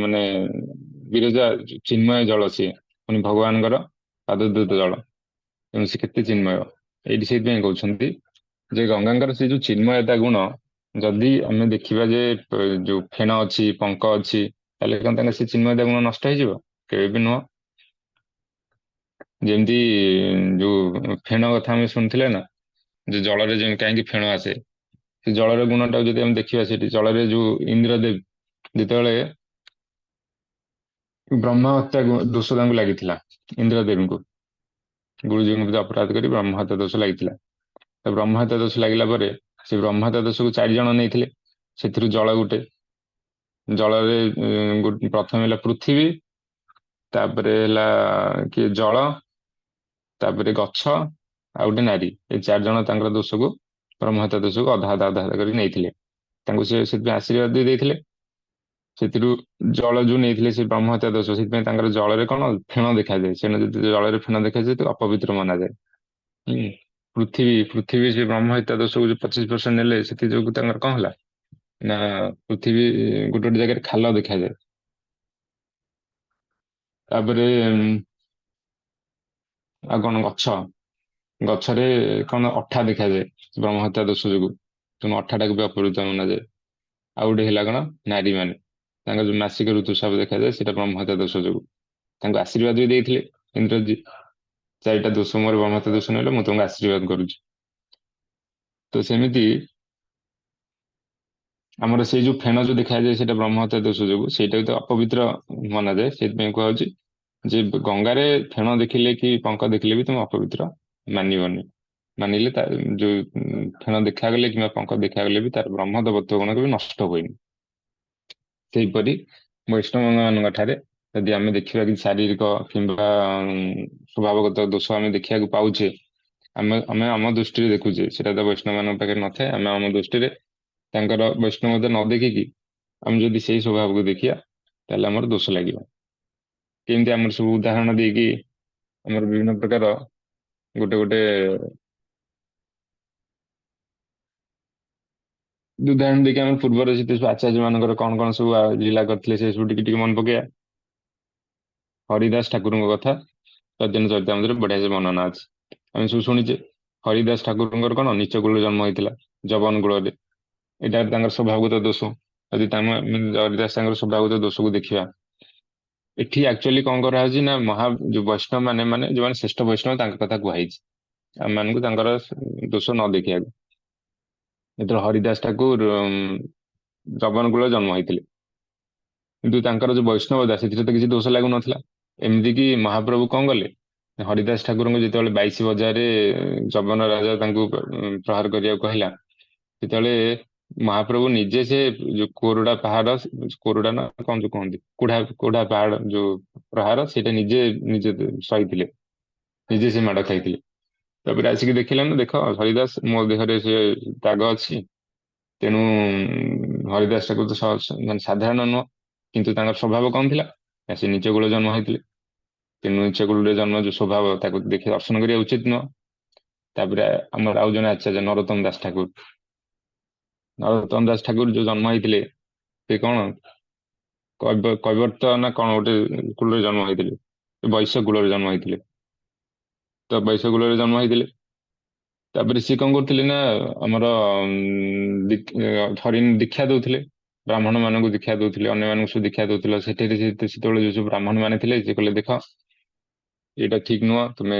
A: ମାନେ ବିରଜା, ଚିନ୍ମୟ ଜଳ ସିଏ, ପୁଣି ଭଗବାନଙ୍କର ପାଦଦ୍ୟୁତ ଜଳ, ତେଣୁ ସେ କେତେ ଚିନ୍ମୟ। ଏଇଠି ସେଇଥିପାଇଁ କହୁଛନ୍ତି ଯେ ଗଙ୍ଗାଙ୍କର ସେ ଯୋଉ ଚିନ୍ମୟତା ଗୁଣ, ଯଦି ଆମେ ଦେଖିବା ଯେ ଯୋଉ ଫେଣ ଅଛି, ପଙ୍କ ଅଛି, ତାହେଲେ କଣ ତାଙ୍କ ସେ ଚିନ୍ମୟତା ଗୁଣ ନଷ୍ଟ ହେଇଯିବ? କେବେ ବି ନୁହଁ। ଯେମିତି ଯୋଉ ଫେଣ କଥା ଆମେ ଶୁଣିଥିଲେ ନା, ଯେ ଜଳରେ କାହିଁକି ଫେଣ ଆସେ, ସେ ଜଳର ଗୁଣଟାକୁ ଯଦି ଆମେ ଦେଖିବା, ସେଠି ଜଳରେ ଯୋଉ ଇନ୍ଦ୍ରଦେବ ଯେତେବେଳେ ବ୍ରହ୍ମ ହତ୍ୟା ଦୋଷ ତାଙ୍କୁ ଲାଗିଥିଲା, ଇନ୍ଦ୍ରଦେବଙ୍କୁ। ଗୁରୁଜୀଙ୍କୁ ପ୍ରତି ଅପରାଧ କରି ବ୍ରହ୍ମ ହତ୍ୟା ଦୋଷ ଲାଗିଥିଲା। ତ ବ୍ରହ୍ମ ହତ୍ୟା ଦୋଷ ଲାଗିଲା ପରେ ସେ ବ୍ରହ୍ମ ହତ୍ୟା ଦୋଷକୁ 4 ଜଣ ନେଇଥିଲେ। ସେଥିରୁ ଜଳ ଗୋଟେ, ଜଳରେ ପ୍ରଥମେ ହେଲା ପୃଥିବୀ, ତାପରେ ହେଲା କିଏ ଜଳ, ତାପରେ ଗଛ, ଆଉ ଗୋଟେ ନାରୀ। ଏ 4 ଜଣ ତାଙ୍କର ଦୋଷକୁ, ବ୍ରହ୍ମ ହତ୍ୟା ଦୋଷକୁ ଅଧା ଅଧା ଅଧା ଅଧା କରି ନେଇଥିଲେ। ତାଙ୍କୁ ସେ ସେଥିପାଇଁ ଆଶୀର୍ବାଦ ଦେଇ ଦେଇଥିଲେ। ସେଥିରୁ ଜଳ ଯୋଉ ନେଇଥିଲେ ସେ ବ୍ରହ୍ମ ହତ୍ୟା ଦୋଷ, ସେଥିପାଇଁ ତାଙ୍କର ଜଳରେ କଣ ଫେଣ ଦେଖାଯାଏ। ସେଣୁ ଯଦି ଜଳରେ ଫେଣ ଦେଖାଯାଏ ତ ଅପବିତ୍ର ମନାଯାଏ। ହୁଁ। ପୃଥିବୀ ସେ ବ୍ରହ୍ମ ହତ୍ୟା ଦୋଷକୁ ଯୋଉ 25% ନେଲେ, ସେଥି ଯୋଗୁ ତାଙ୍କର କଣ ହେଲା ନା ପୃଥିବୀ ଗୋଟେ ଗୋଟେ ଜାଗାରେ ଖାଲ ଦେଖାଯାଏ। ତାପରେ ଆଉ କଣ ଗଛ, ଗଛରେ କଣ ଅଠା ଦେଖାଯାଏ ବ୍ରହ୍ମ ହତ୍ୟା ଦୋଷ ଯୋଗୁ, ତେଣୁ ଅଠାଟାକୁ ବି ଅପବିତ୍ର ମନାଯାଏ। ଆଉ ଗୋଟେ ହେଲା କଣ, ନାରୀ ମାନେ ତାଙ୍କ ଯୋଉ ମାସିକ ଋତୁସ୍ରାବ ଦେଖାଯାଏ ସେଇଟା ବ୍ରହ୍ମ ହତ୍ୟା ଦୋଷ ଯୋଗୁ। ତାଙ୍କୁ ଆଶୀର୍ବାଦ ବି ଦେଇଥିଲେ ଇନ୍ଦ୍ରଜୀ, 4ଟା ଦୋଷ ମୋର ବ୍ରହ୍ମ ହତ୍ୟା ଦୋଷ ନେଲେ ମୁଁ ତମକୁ ଆଶୀର୍ବାଦ କରୁଛି। ତ ସେମିତି ଆମର ସେଇ ଯୋଉ ଫେଣ ଯୋଉ ଦେଖାଯାଏ ସେଇଟା ବ୍ରହ୍ମ ହତ୍ୟା ଦୋଷ ଯୋଗୁ, ସେଇଟା ବି ତ ଅପବିତ୍ର ମନାଯାଏ। ସେଇଥିପାଇଁ କୁହାଯାଉଛି ଯେ ଗଙ୍ଗାରେ ଫେଣ ଦେଖିଲେ କି ପଙ୍କ ଦେଖିଲେ ବି ତମେ ଅପବିତ୍ର ମାନିବନି। ମାନିଲେ ତା ଯୋଉ ଫେଣ ଦେଖାଗଲେ କିମ୍ବା ପଙ୍କ ଦେଖାଗଲେ ବି ତାର ବ୍ରହ୍ମ ଦେବତ୍ୱ ଗୁଣ କେବେ ନଷ୍ଟ ହୁଏନି। ସେହିପରି ବୈଷ୍ଣବ ମାନଙ୍କ ଠାରେ ଯଦି ଆମେ ଦେଖିବା କି ଶାରୀରିକ କିମ୍ବା ସ୍ୱଭାବଗତ ଦୋଷ ଆମେ ଦେଖିବାକୁ ପାଉଛେ, ଆମେ ଆମ ଦୃଷ୍ଟିରେ ଦେଖୁଛେ, ସେଟା ତ ବୈଷ୍ଣବ ମାନଙ୍କ ପାଖରେ ନଥାଏ। ଆମେ ଆମ ଦୃଷ୍ଟିରେ ତାଙ୍କର ବୈଷ୍ଣବତା ନ ଦେଖିକି ଆମେ ଯଦି ସେଇ ସ୍ୱଭାବକୁ ଦେଖିବା, ତାହେଲେ ଆମର ଦୋଷ ଲାଗିବ। କେମିତି ଆମର ସବୁ ଉଦାହରଣ ଦେଇକି ଆମର ବିଭିନ୍ନ ପ୍ରକାର ଗୋଟେ ଗୋଟେ ଉଦାହରଣ ଦେଇକି ଆମେ ପୂର୍ବର ଯେତେ ସବୁ ଆଚାର୍ଯ୍ୟ ମାନଙ୍କର କଣ କଣ ସବୁ ଲୀଳା କରିଥିଲେ ସେ ସବୁ ଟିକେ ଟିକେ ମନେ ପକେଇବା। ହରିଦାସ ଠାକୁରଙ୍କ କଥା ଚୈତନ୍ୟ ଚରିତାମୃତରେ ବଢିଆ ସେ ବର୍ଣ୍ଣନା ଅଛି। ଆମେ ସବୁ ଶୁଣିଛେ ହରିଦାସ ଠାକୁରଙ୍କର କଣ ନିଚ କୂଳରେ ଜନ୍ମ ହେଇଥିଲା, ଜବନ କୂଳରେ। ଏଇଟା ତାଙ୍କର ସ୍ୱଭାବଗତ ଦୋଷ। ଯଦି ତମେ ହରିଦାସ ତାଙ୍କର ସ୍ୱଭାବଗତ ଦୋଷକୁ ଦେଖିବା, ଏଠି ଆକ୍ଚୁଆଲି କଣ କରାହଉଛି ନା ଯୋଉ ବୈଷ୍ଣବ ମାନେ ଯୋଉମାନେ ଶ୍ରେଷ୍ଠ ବୈଷ୍ଣବ ତାଙ୍କ କଥା କୁହାହେଇଛି। ଆମ ମାନଙ୍କୁ ତାଙ୍କର ଦୋଷ ନ ଦେଖିବାକୁ। ଯେତେବେଳେ ହରିଦାସ ଠାକୁର ଜବନ କୂଳରେ ଜନ୍ମ ହେଇଥିଲେ, କିନ୍ତୁ ତାଙ୍କର ଯୋଉ ବୈଷ୍ଣବତା ସେଥିରେ ତ କିଛି ଦୋଷ ଲାଗୁନଥିଲା। ଏମିତି କି ମହାପ୍ରଭୁ କଣ କଲେ, ହରିଦାସ ଠାକୁରଙ୍କୁ ଯେତେବେଳେ 22 ବଜାରରେ ଯବନ ରାଜା ତାଙ୍କୁ ପ୍ରହାର କରିବାକୁ କହିଲା, ସେତେବେଳେ ମହାପ୍ରଭୁ ନିଜେ ସେ ଯୋଉ କୋରଡା ପାହାଡ, କୋରଡା ନା କଣ ଯୋଉ କୁହନ୍ତି, କୁଢା କୁଢା ପାହାଡ ଯୋଉ ପ୍ରହାର, ସେଇଟା ନିଜେ ନିଜେ ସହିଥିଲେ, ନିଜେ ସେ ମାଡ ଖାଇଥିଲେ। ତାପରେ ଆସିକି ଦେଖିଲା ନା, ଦେଖ ହରିଦାସ ମୋ ଦେହରେ ସେ ଦାଗ ଅଛି। ତେଣୁ ହରିଦାସ ଠାକୁର ତ ମାନେ ସାଧାରଣ ନୁହଁ, କିନ୍ତୁ ତାଙ୍କର ସ୍ୱଭାବ କଣ ଥିଲା ନା ସେ ନିଚ କୂଳରେ ଜନ୍ମ ହେଇଥିଲେ। ତେଣୁ ନିଚ କୂଳରେ ଜନ୍ମ ଯୋଉ ସ୍ୱଭାବ, ତାକୁ ଦେଖି ଦର୍ଶନ କରିବା ଉଚିତ ନୁହଁ। ତାପରେ ଆମର ଆଉ ଜଣେ ଆଚାର୍ଯ୍ୟ ନରୋତ୍ତମ ଦାସ ଠାକୁର, ନରୋତ୍ତମ ଦାସ ଠାକୁର ଯୋଉ ଜନ୍ମ ହେଇଥିଲେ, ସେ କଣ କୈବର୍ତ୍ତ ନା କଣ ଗୋଟେ କୂଳରେ ଜନ୍ମ ହେଇଥିଲେ, ବୈଶ୍ୟ କୂଳରେ ଜନ୍ମ ହେଇଥିଲେ। ତ ବୈଶ୍ୟ କୂଳରେ ଜନ୍ମ ହେଇଥିଲେ। ତାପରେ ସିଏ କଣ କରୁଥିଲେ ନା ଆମର ଦୀକ୍ଷା ଦଉଥିଲେ। ବ୍ରାହ୍ମଣ ମାନଙ୍କୁ ଦୀକ୍ଷା ଦଉଥିଲେ, ଅନ୍ୟମାନଙ୍କୁ ସବୁ ଦୀକ୍ଷା ଦଉଥିଲେ। ସେଠାରେ ସେତେବେଳେ ଯୋଉ ସବୁ ବ୍ରାହ୍ମଣ ମାନେ ଥିଲେ, ସେ କହିଲେ ଦେଖ ଏଇଟା ଠିକ ନୁହଁ, ତୁମେ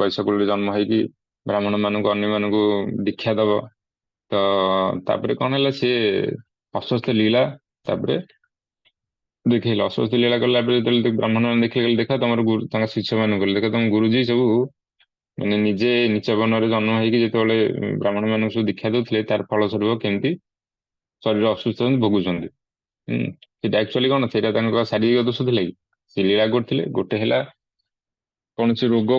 A: ବୈଶ୍ୟ କୂଳରେ ଜନ୍ମ ହେଇକି ବ୍ରାହ୍ମଣ ମାନଙ୍କୁ ଅନ୍ୟମାନଙ୍କୁ ଦୀକ୍ଷା ଦବ। ତ ତାପରେ କଣ ହେଲା, ସିଏ ଅଶ୍ୱସ୍ଥ ଲୀଳା ତାପରେ ଦେଖେଇଲେ। ଅଶ୍ୱସ୍ଥ ଲୀଳା କଲା ପରେ ଯେତେବେଳେ ବ୍ରାହ୍ମଣ ମାନେ ଦେଖିଲେ, ଦେଖ ତମର ତାଙ୍କ ଶିଷ୍ୟ ମାନଙ୍କୁ କହିଲେ, ଦେଖ ତମ ଗୁରୁଜୀ ସବୁ ମାନେ ନିଜେ ନିଚ ବର୍ଣ୍ଣରେ ଜନ୍ମ ହେଇକି ଯେତେବେଳେ ବ୍ରାହ୍ମଣ ମାନଙ୍କୁ ସବୁ ଦୀକ୍ଷା ଦଉଥିଲେ, ତାର ଫଳ ସ୍ୱରୂପ କେମିତି ଶରୀର ଅସୁସ୍ଥ ଭୋଗୁଛନ୍ତି। ହୁଁ। ସେଇଟା ଆକ୍ଚୁଆଲି କଣ, ସେଇଟା ତାଙ୍କ ଶାରୀରିକ ଦୋଷ ଥିଲା କି? ସେ ଲୀଳା କରୁଥିଲେ। ଗୋଟେ ହେଲା କୌଣସି ରୋଗ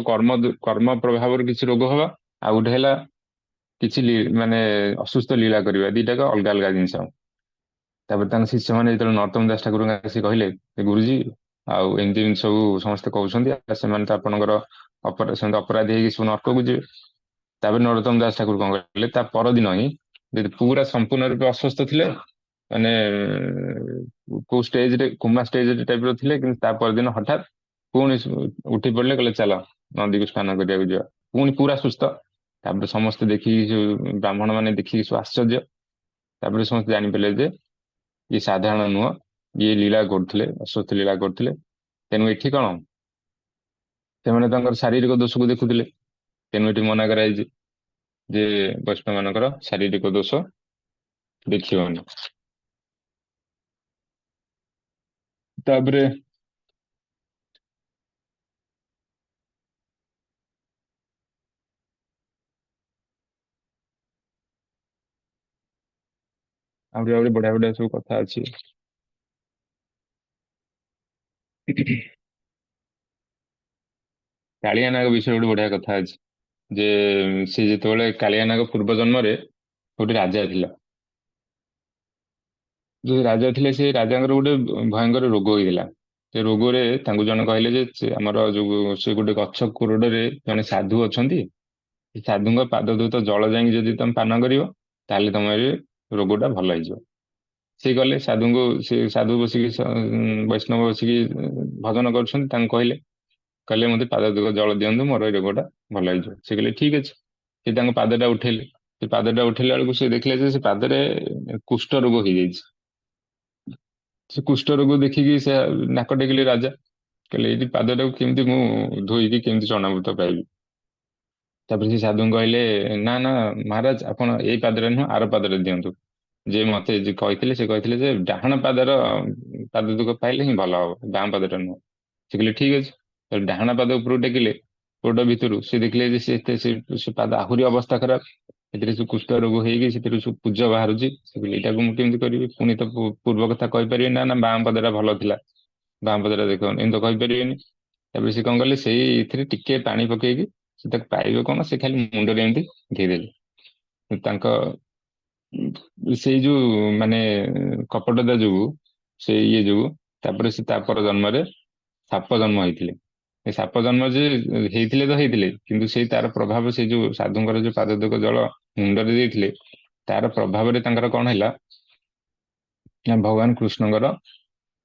A: କର୍ମ ପ୍ରଭାବରେ କିଛି ରୋଗ ହବା, ଆଉ ଗୋଟେ ହେଲା କିଛି ମାନେ ଅସୁସ୍ଥ ଲୀଳା କରିବା, ଦିଟାକ ଅଲଗା ଅଲଗା ଜିନିଷ। ତାପରେ ତାଙ୍କ ଶିଷ୍ୟ ମାନେ ଯେତେବେଳେ ନରୋତ୍ତମ ଦାସ ଠାକୁରଙ୍କୁ ଆସି କହିଲେ, ଗୁରୁଜୀ ଆଉ ଏମିତି ଏମିତି ସବୁ ସମସ୍ତେ କହୁଛନ୍ତି, ସେମାନେ ତ ଆପଣଙ୍କର ସେମିତି ଅପରାଧୀ ହେଇକି ସବୁ ନର୍କକୁ ଯିବେ। ତାପରେ ନରୋତ୍ତମ ଦାସ ଠାକୁର କଣ କହିଲେ, ତା ପରଦିନ ହିଁ ଯଦି ପୁରା ସମ୍ପୂର୍ଣ୍ଣ ରୂପେ ଅସୁସ୍ଥ ଥିଲେ, ମାନେ କୋଉ ଷ୍ଟେଜରେ କୋମା ଷ୍ଟେଜ ଟାଇପ ର ଥିଲେ, କିନ୍ତୁ ତା ପରଦିନ ହଠାତ୍ ପୁଣି ଉଠି ପଡିଲେ, କହିଲେ ଚାଲ ନଦୀକୁ ସ୍ନାନ କରିବାକୁ ଯିବା। ପୁଣି ପୁରା ସୁସ୍ଥ। ତାପରେ ସମସ୍ତେ ଦେଖିକି, ଯୋଉ ବ୍ରାହ୍ମଣ ମାନେ ଦେଖିକି ସବୁ ଆଶ୍ଚର୍ଯ୍ୟ। ତାପରେ ସମସ୍ତେ ଜାଣିପାରିଲେ ଯେ ଇଏ ସାଧାରଣ ନୁହଁ, ଇଏ ଲୀଳା କରୁଥିଲେ, ଅଶ୍ୱତ୍ଥ ଲୀଳା କରୁଥିଲେ। ତେଣୁ ଏଠି କଣ, ସେମାନେ ତାଙ୍କର ଶାରୀରିକ ଦୋଷକୁ ଦେଖୁଥିଲେ। ତେଣୁ ଏଠି ମନା କରାଯାଇଛି ଯେ ବୈଷ୍ଣବ ମାନଙ୍କର ଶାରୀରିକ ଦୋଷ ଦେଖିବନି। ତାପରେ ଆହୁରି ଆହୁରି ବଢିଆ ବଢିଆ ସବୁ କଥା ଅଛି। କାଳିଆ ନାଗ ବିଷୟରେ ଗୋଟେ ବଢିଆ କଥା ଅଛି ଯେ ସେ ଯେତେବେଳେ କାଳିଆ ନାଗ ପୂର୍ବ ଜନ୍ମରେ ଗୋଟେ ରାଜା ଥିଲା। ଯୋଉ ରାଜା ଥିଲେ ସେ ରାଜାଙ୍କର ଗୋଟେ ଭୟଙ୍କର ରୋଗ ହେଇଥିଲା। ସେ ରୋଗରେ ତାଙ୍କୁ ଜଣେ କହିଲେ ଯେ ଆମର ଯୋଉ ସେ ଗୋଟେ ଗଛ କୋରଡରେ ଜଣେ ସାଧୁ ଅଛନ୍ତି, ସେ ସାଧୁଙ୍କ ପାଦ ଧୌତ ଜଳ ଯାଇକି ଯଦି ତମେ ପାନ କରିବ ତାହେଲେ ତମର ରୋଗଟା ଭଲ ହେଇଯିବ। ସେ ଗଲେ ସାଧୁଙ୍କୁ, ସେ ସାଧୁ ବସିକି ବୈଷ୍ଣବ ବସିକି ଭଜନ କରୁଛନ୍ତି, ତାଙ୍କୁ କହିଲେ, କହିଲେ ମତେ ପାଦ ଧୋଇବାକୁ ଜଳ ଦିଅନ୍ତୁ, ମୋର ଏଇ ରୋଗଟା ଭଲ ହେଇଯିବ। ସେ କହିଲେ ଠିକ ଅଛି। ସେ ତାଙ୍କ ପାଦଟା ଉଠେଇଲେ। ସେ ପାଦଟା ଉଠେଇଲା ବେଳକୁ ସେ ଦେଖିଲେ ଯେ ସେ ପାଦରେ କୁଷ୍ଠ ରୋଗ ହେଇଯାଇଛି। ସେ କୁଷ୍ଠ ରୋଗ ଦେଖିକି ସେ ନାକ ଟେକିଲେ ରାଜା, କହିଲେ ଏଇଠି ପାଦଟାକୁ କେମିତି ମୁଁ ଧୋଇକି କେମିତି ଚରଣାମୃତ ପାଇବି। ତାପରେ ସେ ସାଧୁଙ୍କୁ କହିଲେ, ନା ନା ମହାରାଜ, ଆପଣ ଏଇ ପାଦରେ ନୁହଁ ଆର ପାଦରେ ଦିଅନ୍ତୁ। ଯେ ମତେ ଯେ କହିଥିଲେ, ସେ କହିଥିଲେ ଯେ ଡାହାଣ ପାଦର ପାଦ ଦୁଃଖ ପାଇଲେ ହିଁ ଭଲ ହବ, ବାଁ ପାଦଟା ନୁହଁ। ସେ କହିଲେ ଠିକ ଅଛି। ତ ଡାହାଣ ପାଦ ଉପରକୁ ଟେକିଲେ, ଗୋଡ ଭିତରୁ ସେ ଦେଖିଲେ ଯେ ସେ ପାଦ ଆହୁରି ଅବସ୍ଥା ଖରାପ। ସେଥିରେ ସବୁ କୁଷ୍ଠ ରୋଗ ହେଇକି ସେଥିରୁ ସବୁ ପୂଜ ବାହାରୁଛି। ସେ କହିଲେ ଏଇଟାକୁ ମୁଁ କେମିତି କରିବି? ପୁଣି ତ ପୂର୍ବ କଥା କହିପାରିବେ ନା, ନା ବାଁ ପାଦଟା ଭଲ ଥିଲା, ବାଁ ପାଦଟା ଦେଖ, ଏମିତି ତ କହିପାରିବେନି। ତାପରେ ସେ କଣ କଲେ, ସେଇଥିରେ ଟିକେ ପାଣି ପକେଇକି ସେ ତାକୁ ପାଇବେ କଣ, ସେ ଖାଲି ମୁଣ୍ଡରେ ଏମିତି ଧୋଇଦେଲେ। ତାଙ୍କ ସେଇ ଯୋଉ ମାନେ କପଟତା ଯୋଗୁ, ସେଇ ଇଏ ଯୋଗୁ, ତାପରେ ସେ ତାପର ଜନ୍ମରେ ସାପ ଜନ୍ମ ହେଇଥିଲେ। ଏ ସାପ ଜନ୍ମ ଯେ ହେଇଥିଲେ ତ ହେଇଥିଲେ, କିନ୍ତୁ ସେଇ ତାର ପ୍ରଭାବ, ସେଇ ଯୋଉ ସାଧୁଙ୍କର ଯୋଉ ପାଦତକ ଜଳ ମୁଣ୍ଡରେ ଦେଇଥିଲେ, ତାର ପ୍ରଭାବରେ ତାଙ୍କର କଣ ହେଲା ନା, ଭଗବାନ କୃଷ୍ଣଙ୍କର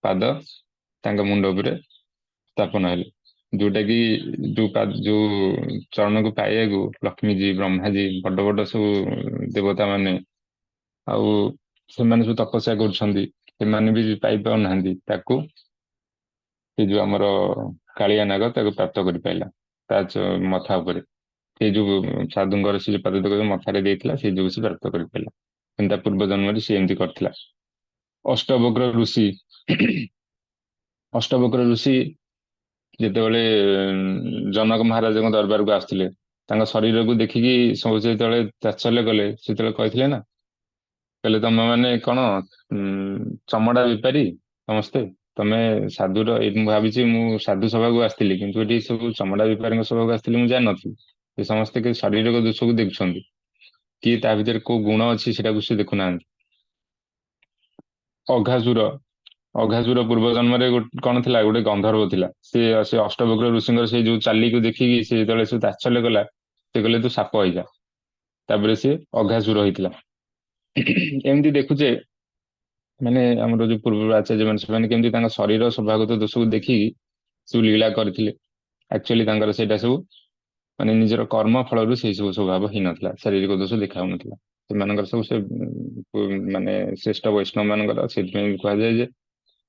A: ପାଦ ତାଙ୍କ ମୁଣ୍ଡ ଉପରେ ସ୍ଥାପନ ହେଲେ। ଯୋଉଟା କି ଯୋଉ ଚରଣକୁ ପାଇବାକୁ ଲକ୍ଷ୍ମୀଜୀ, ବ୍ରହ୍ମାଜୀ, ବଡ ବଡ ସବୁ ଦେବତା ମାନେ, ଆଉ ସେମାନେ ସବୁ ତପସ୍ୟା କରୁଛନ୍ତି, ସେମାନେ ବି ପାଇପାରୁନାହାନ୍ତି ତାକୁ। ସେ ଯୋଉ ଆମର କାଳିଆ ନାଗ ତାକୁ ପ୍ରାପ୍ତ କରିପାରିଲା ତା ମଥା ଉପରେ। ସେ ଯୋଉ ସାଧୁଙ୍କର ସେ ଯୋଉ ପାଦତକ ମଥାରେ ଦେଇଥିଲା, ସେଇ ଯୋଗୁଁ ସେ ପ୍ରାପ୍ତ କରିପାରିଲା। କିନ୍ତୁ ତା ପୂର୍ବ ଜନ୍ମରେ ସେ ଏମିତି କରିଥିଲା। ଅଷ୍ଟବକ୍ର ଋଷି, ଅଷ୍ଟବକ୍ର ଋଷି ଯେତେବେଳେ ଜନକ ମହାରାଜଙ୍କ ଦରବାରକୁ ଆସିଥିଲେ, ତାଙ୍କ ଶରୀରକୁ ଦେଖିକି ସବୁ ଯେତେବେଳେ ତାଚ୍ଛଲ୍ୟ କଲେ, ସେତେବେଳେ କହିଥିଲେ ନା, କହିଲେ ତମେ ମାନେ କଣ ଚମଡା ବେପାରୀ ସମସ୍ତେ? ତମେ ସାଧୁର ଏଇ, ମୁଁ ଭାବିଛି ମୁଁ ସାଧୁ ସଭାକୁ ଆସିଥିଲି, କିନ୍ତୁ ଏଠି ସବୁ ଚମଡା ବେପାରୀଙ୍କ ସଭାକୁ ଆସିଥିଲି ମୁଁ ଜାଣିନଥିଲି। ସେ ସମସ୍ତେ କି ଶାରୀରିକ ଦୋଷକୁ ଦେଖୁଛନ୍ତି, କିଏ ତା ଭିତରେ କୋଉ ଗୁଣ ଅଛି ସେଟାକୁ ସେ ଦେଖୁନାହାନ୍ତି। ଅଘାସୁର, ଅଘାସୁର ପୂର୍ବ ଜନ୍ମରେ କଣ ଥିଲା, ଗୋଟେ ଗନ୍ଧର୍ବ ଥିଲା। ସେ ଅଷ୍ଟବକ୍ର ଋଷିଙ୍କର ସେଇ ଯୋଉ ଚାଲିକୁ ଦେଖିକି ସେ ଯେତେବେଳେ ସେ ତାଚ୍ଛଲ୍ୟ କଲା, ସେ କହିଲେ ତୁ ସାପ ହେଇଯା। ତାପରେ ସେ ଅଘାସୁର ହେଇଥିଲା। ଏମିତି ଦେଖୁଛେ, ମାନେ ଆମର ଯୋଉ ପୂର୍ବରୁ ଆଚାର୍ଯ୍ୟ ମାନେ, ସେମାନେ କେମିତି ତାଙ୍କ ଶରୀର ସ୍ୱଭାବଗତ ଦୋଷକୁ ଦେଖିକି ସବୁ ଲୀଳା କରିଥିଲେ। ଆକ୍ଚୁଆଲି ତାଙ୍କର ସେଇଟା ସବୁ ମାନେ ନିଜର କର୍ମ ଫଳରୁ ସେଇ ସବୁ ସ୍ୱଭାବ ହେଇନଥିଲା, ଶାରୀରିକ ଦୋଷ ଦେଖାଉନଥିଲା। ସେମାନଙ୍କର ସବୁ ସେ ମାନେ ଶ୍ରେଷ୍ଠ ବୈଷ୍ଣବ ମାନଙ୍କର, ସେଥିପାଇଁ କୁହାଯାଏ ଯେ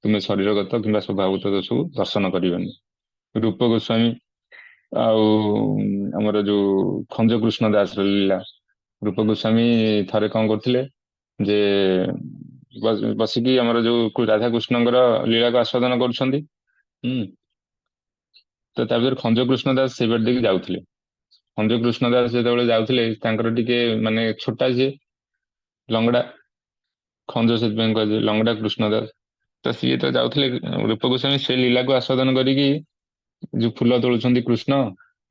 A: ତୁମେ ଶରୀରଗତ କିମ୍ବା ସ୍ୱଭାବଗତ ଦୋଷକୁ ଦର୍ଶନ କରିବନି। ରୂପ ଗୋସ୍ୱାମୀ ଆଉ ଆମର ଯୋଉ ଖଞ୍ଜ କୃଷ୍ଣ ଦାସର ଲୀଳା, ରୂପ ଗୋସ୍ୱାମୀ ଥରେ କଣ କରୁଥିଲେ ଯେ ବସିକି ଆମର ଯୋଉ ରାଧାକୃଷ୍ଣଙ୍କର ଲୀଳାକୁ ଆସ୍ୱାଦନ କରୁଛନ୍ତି। ହୁଁ। ତ ତା ଭିତରେ ଖଞ୍ଜ କୃଷ୍ଣ ଦାସ ସେଇବାଟ ଦେଇକି ଯାଉଥିଲେ। ଖଞ୍ଜ କୃଷ୍ଣ ଦାସ ଯେତେବେଳେ ଯାଉଥିଲେ, ତାଙ୍କର ଟିକେ ମାନେ ଛୋଟା ଯିଏ, ଲଙ୍ଗଡା, ଖଞ୍ଜ ସେଥିପାଇଁ କୁହାଯାଏ ଲଙ୍ଗଡା କୃଷ୍ଣ ଦାସ। ତ ସିଏ ତ ଯାଉଥିଲେ ରୂପ ଗୋସ୍ୱାମୀ ସେ ଲୀଳାକୁ ଆସ୍ୱାଦନ କରିକି, ଯୋଉ ଫୁଲ ତୋଳୁଛନ୍ତି କୃଷ୍ଣ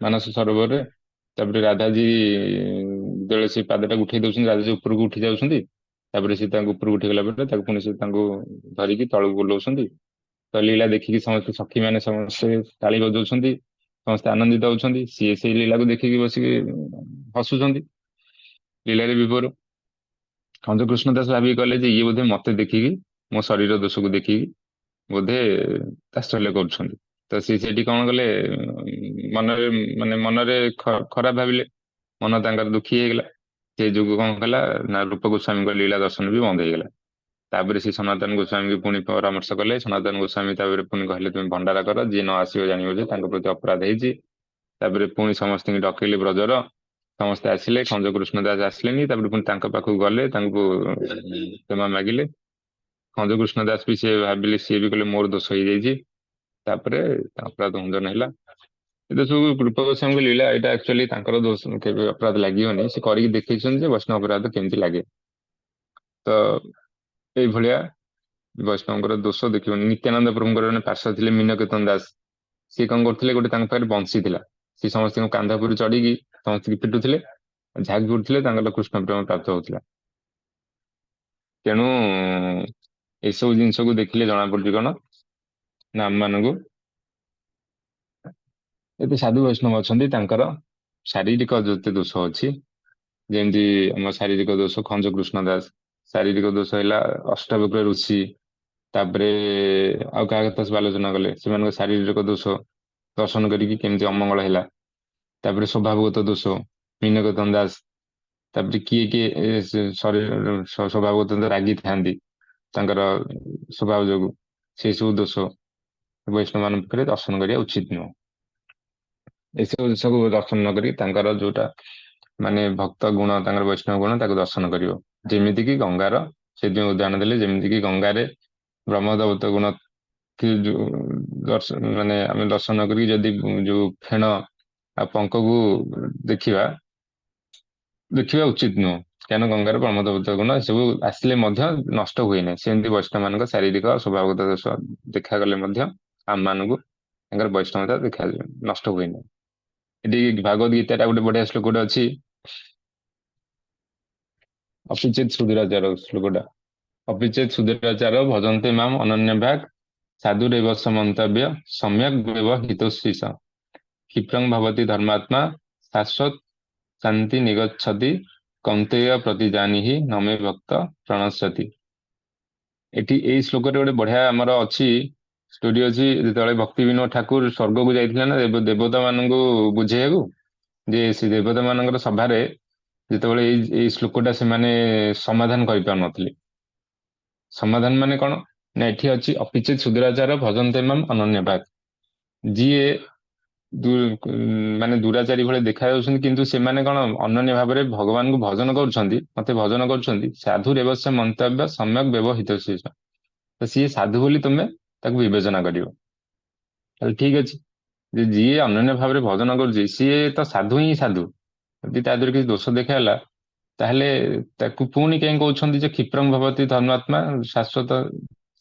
A: ମାନସ ସରୋବରରେ, ତାପରେ ରାଧାଜୀ ଯେତେବେଳେ ସେ ପାଦଟାକୁ ଉଠେଇ ଦଉଛନ୍ତି, ରାଧାଜୀ ଉପରକୁ ଉଠି ଯାଉଛନ୍ତି, ତାପରେ ସେ ତାଙ୍କ ଉପରକୁ ଉଠିଗଲା ପରେ ତାକୁ ପୁଣି ସେ ତାଙ୍କୁ ଧରିକି ତଳକୁ ବୁଲଉଛନ୍ତି। ତ ଲୀଳା ଦେଖିକି ସମସ୍ତେ ସଖୀ ମାନେ ସମସ୍ତେ ତାଳି ବଜଉଛନ୍ତି, ସମସ୍ତେ ଆନନ୍ଦିତ ହଉଛନ୍ତି। ସିଏ ସେଇ ଲୀଳାକୁ ଦେଖିକି ବସିକି ହସୁଛନ୍ତି, ଲୀଳାରେ ବିଭୋର। ଖଞ୍ଜକୃଷ୍ଣ ଦାସ ଭାବିକି କହିଲେ ଯେ ଇଏ ବୋଧେ ମତେ ଦେଖିକି, ମୋ ଶରୀର ଦୋଷକୁ ଦେଖିକି ବୋଧେ ତାତ୍ସଲ୍ୟ କରୁଛନ୍ତି। ତ ସିଏ ସେଠି କଣ କଲେ, ମନରେ ମାନେ ମନରେ ଖରାପ ଭାବିଲେ, ମନ ତାଙ୍କର ଦୁଃଖୀ ହେଇଗଲା। ସେ ଯୋଗୁ କଣ କଲା ନା, ରୂପ ଗୋସ୍ୱାମୀଙ୍କ ଲୀଳା ଦର୍ଶନ ବି ବନ୍ଦ ହେଇଗଲା। ତାପରେ ସେ ସନାତନ ଗୋସ୍ୱାମୀଙ୍କୁ ପୁଣି ପରାମର୍ଶ କଲେ। ସନାତନ ଗୋସ୍ୱାମୀ ତାପରେ ପୁଣି କହିଲେ ତୁମେ ଭଣ୍ଡାରା କର, ଯିଏ ନ ଆସିବ ଜାଣିବ ଯେ ତାଙ୍କ ପ୍ରତି ଅପରାଧ ହେଇଛି। ତାପରେ ପୁଣି ସମସ୍ତଙ୍କୁ ଡକେଇଲେ ବ୍ରଜର, ସମସ୍ତେ ଆସିଲେ, ଖଞ୍ଜ କୃଷ୍ଣ ଦାସ ଆସିଲେନି। ତାପରେ ପୁଣି ତାଙ୍କ ପାଖକୁ ଗଲେ, ତାଙ୍କୁ କ୍ଷମା ମାଗିଲେ। ଖଞ୍ଜ କୃଷ୍ଣ ଦାସ ବି ସିଏ ଭାବିଲେ, ସିଏ ବି କହିଲେ ମୋର ଦୋଷ ହେଇଯାଇଛି। ତାପରେ ଅପରାଧ ମୋଚନ ହେଲା। ଏତେ ସବୁ ରୂପ ଗୋସ୍ୱାମୀଙ୍କ ଲୀଳା, ଏଇଟା ଆକ୍ଚୁଆଲି ତାଙ୍କର ଦୋଷ, କେବେ ଅପରାଧ ଲାଗିବନି। ସେ କରିକି ଦେଖେଇଛନ୍ତି ଯେ ବୈଷ୍ଣବ ଅପରାଧ କେମିତି ଲାଗେ। ତ ଏଇଭଳିଆ ବୈଷ୍ଣବଙ୍କର ଦୋଷ ଦେଖିବନି। ନିତ୍ୟାନନ୍ଦ ପ୍ରଭୁଙ୍କର ଜଣେ ପାର୍ଶ୍ୱ ଥିଲେ ମୀନକେତନ ଦାସ। ସିଏ କଣ କରୁଥିଲେ, ଗୋଟେ ତାଙ୍କ ପାଖରେ ବଂଶୀ ଥିଲା। ସିଏ ସମସ୍ତଙ୍କ କାନ୍ଧ ଉପରୁ ଚଢିକି ସମସ୍ତଙ୍କୁ ପିଟୁଥିଲେ, ଝାగి ପିଟୁଥିଲେ, ତାଙ୍କର କୃଷ୍ଣ ପ୍ରେମ ପ୍ରାପ୍ତ ହଉଥିଲା। ତେଣୁ ଏସବୁ ଜିନିଷକୁ ଦେଖିଲେ ଜଣା ପଡୁଛି କଣ ନା ଆମ ମାନଙ୍କୁ ଏତେ ସାଧୁ ବୈଷ୍ଣବ ଅଛନ୍ତି, ତାଙ୍କର ଶାରୀରିକ ଯେତେ ଦୋଷ ଅଛି, ଯେମିତି ଆମ ଶାରୀରିକ ଦୋଷ ଖଞ୍ଜ କୃଷ୍ଣ ଦାସ, ଶାରୀରିକ ଦୋଷ ହେଲା ଅଷ୍ଟାବକ୍ର ଋଷି, ତାପରେ ଆଉ କାହା କଥା ସବୁ ଆଲୋଚନା କଲେ ସେମାନଙ୍କ ଶାରୀରିକ ଦୋଷ ଦର୍ଶନ କରିକି କେମିତି ଅମଙ୍ଗଳ ହେଲା। ତାପରେ ସ୍ୱଭାବଗତ ଦୋଷ ମୀନକେତନ ଦାସ, ତାପରେ କିଏ କିଏ ଶରୀର ସ୍ୱଭାବଗତ ରାଗିଥାନ୍ତି ତାଙ୍କର ସ୍ୱଭାବ ଯୋଗୁ, ସେଇ ସବୁ ଦୋଷ ବୈଷ୍ଣବ ମାନଙ୍କ ପାଖରେ ଦର୍ଶନ କରିବା ଉଚିତ ନୁହଁ। ଏସବୁ ଜିନିଷକୁ ଦର୍ଶନ ନ କରି ତାଙ୍କର ଯୋଉଟା ମାନେ ଭକ୍ତ ଗୁଣ, ତାଙ୍କର ବୈଷ୍ଣବ ଗୁଣ ତାକୁ ଦର୍ଶନ କରିବ। ଯେମିତି କିି ଗଙ୍ଗାର, ସେ ଯୋଉ ଉଦାହରଣ ଦେଲେ, ଯେମିତି କିି ଗଙ୍ଗାରେ ବ୍ରହ୍ମଦୈବତ ଗୁଣ କି ଯୋଉ ମାନେ ଆମେ ଦର୍ଶନ କରିକି ଯଦି ଯୋଉ ଫେଣ ଆଉ ପଙ୍କକୁ ଦେଖିବା, ଦେଖିବା ଉଚିତ ନୁହଁ। କାରଣ ଗଙ୍ଗାର ବ୍ରହ୍ମଦୈବତ ଗୁଣ ଏସବୁ ଆସିଲେ ମଧ୍ୟ ନଷ୍ଟ ହୁଏ ନାହିଁ। ସେମିତି ବୈଷ୍ଣବ ମାନଙ୍କ ଶାରୀରିକ ସ୍ୱଭାବଗତ ଦୋଷ ଦେଖାଗଲେ ମଧ୍ୟ ଆମ ମାନଙ୍କୁ ତାଙ୍କର ବୈଷ୍ଣବତା ଦେଖା ନଷ୍ଟ ହୁଏ ନାହିଁ। ଏଠି ଭାଗବତ ଗୀତାଟା ଗୋଟେ ବଢିଆ ଶ୍ଲୋକଟେ ଅଛି, ଅପିଚେତ ସୁଧୁରାଚାର ଶ୍ଲୋକଟା। ଅପିଚେତ ସୁଧୁରାଚାର ଭଜନ୍ତେ ମାମ ଅନନ୍ୟ ଭାଗ ସାଧୁରେବ ମନ୍ତବ୍ୟ ସମ୍ୟକ୍ ବ୍ୟବହିତୋଷିତ କ୍ଷିପ୍ରଂ ଭବତି ଧର୍ମାତ୍ମା ଶାଶ୍ୱତ ଶାନ୍ତି ନିଗଚ୍ଛତି କୌନ୍ତେୟ ପ୍ରତିଜାନିହି ନମେ ଭକ୍ତ ପ୍ରଣଶ୍ୟତି। ଏଠି ଏଇ ଶ୍ଲୋକରେ ଗୋଟେ ବଢିଆ ଆମର ଅଛି, ଷ୍ଟୋରି ଅଛି। ଯେତେବେଳେ ଭକ୍ତି ବିନୋଦ ଠାକୁର ସ୍ୱର୍ଗକୁ ଯାଇଥିଲେ ନା ଦେବତା ମାନଙ୍କୁ ବୁଝେଇବାକୁ, ଯେ ସେ ଦେବତା ମାନଙ୍କର ସଭାରେ ଯେତେବେଳେ ଏଇ ଶ୍ଲୋକଟା ସେମାନେ ସମାଧାନ କରିପାରୁନଥିଲେ। ସମାଧାନ ମାନେ କଣ ନା, ଏଠି ଅଛି ଅପିଚେତ ସୁଦୁରାଚାର ଭଜନ୍ତେ ମାମ ଅନନ୍ୟ ଭାଗ। ଯିଏ ମାନେ ଦୁରାଚାରୀ ଭଳି ଦେଖା ଯାଉଛନ୍ତି, କିନ୍ତୁ ସେମାନେ କଣ ଅନନ୍ୟ ଭାବରେ ଭଗବାନଙ୍କୁ ଭଜନ କରୁଛନ୍ତି, ମତେ ଭଜନ କରୁଛନ୍ତି, ସାଧୁ ରେବସ୍ୟ ମନ୍ତବ୍ୟ ସମ୍ୟକ ବ୍ୟବହିତ। ତ ସିଏ ସାଧୁ ବୋଲି ତମେ ତାକୁ ବିବେଚନା କରିବ। ତାହେଲେ ଠିକ ଅଛି, ଯେ ଯିଏ ଅନନ୍ୟ ଭାବରେ ଭଜନ କରୁଛି ସିଏ ତ ସାଧୁ ହିଁ ସାଧୁ। ଯଦି ତା ଦେହରେ କିଛି ଦୋଷ ଦେଖାଗଲା, ତାହେଲେ ତାକୁ ପୁଣି କାହିଁ କହୁଛନ୍ତି ଯେ କ୍ଷିପ୍ରଂ ଭବତି ଧର୍ମାତ୍ମା ଶାଶ୍ୱତ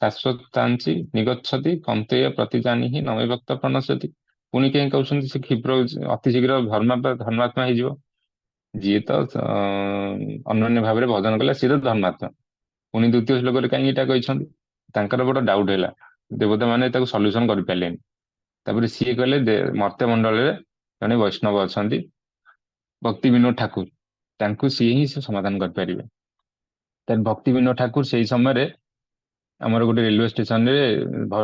A: ଶାଶ୍ୱତାଂଶି ନିଗଚ୍ଛତି କନ୍ତେୟ ପ୍ରତିଜାନିହି ନମେ ଭକ୍ତ ପ୍रणଶ୍ୟତି। ପୁଣି କାହିଁ କହୁଛନ୍ତି ସେ କ୍ଷିପ୍ର ଅତି ଶୀଘ୍ର ଧର୍ମାତ୍ମା ହେଇଯିବ। ଯିଏ ତ ଅନନ୍ୟ ଭାବରେ ଭଜନ କଲା ସିଏ ତ ଧର୍ମାତ୍ମା। ପୁଣି ଦ୍ୱିତୀୟ ଶ୍ଲୋକରେ କାହିଁକି ଏଇଟା କହିଛନ୍ତି, ତାଙ୍କର ଗୋଟେ ଡାଉଟ ହେଲା, ଦେବତା ମାନେ ତାକୁ ସଲ୍ୟୁସନ କରିପାରିଲେନି। ତାପରେ ସିଏ କହିଲେ ମର୍ତ୍ତ୍ୟ ମଣ୍ଡଳରେ ଜଣେ ବୈଷ୍ଣବ ଅଛନ୍ତି ଭକ୍ତି ବିନୋଦ ଠାକୁର, ତାଙ୍କୁ ସିଏ ହିଁ ସେ ସମାଧାନ କରିପାରିବେ। ତାହେଲେ ଭକ୍ତି ବିନୋଦ ଠାକୁର ସେଇ ସମୟରେ ଆମର ଗୋଟେ ରେଲୱେ ଷ୍ଟେସନରେ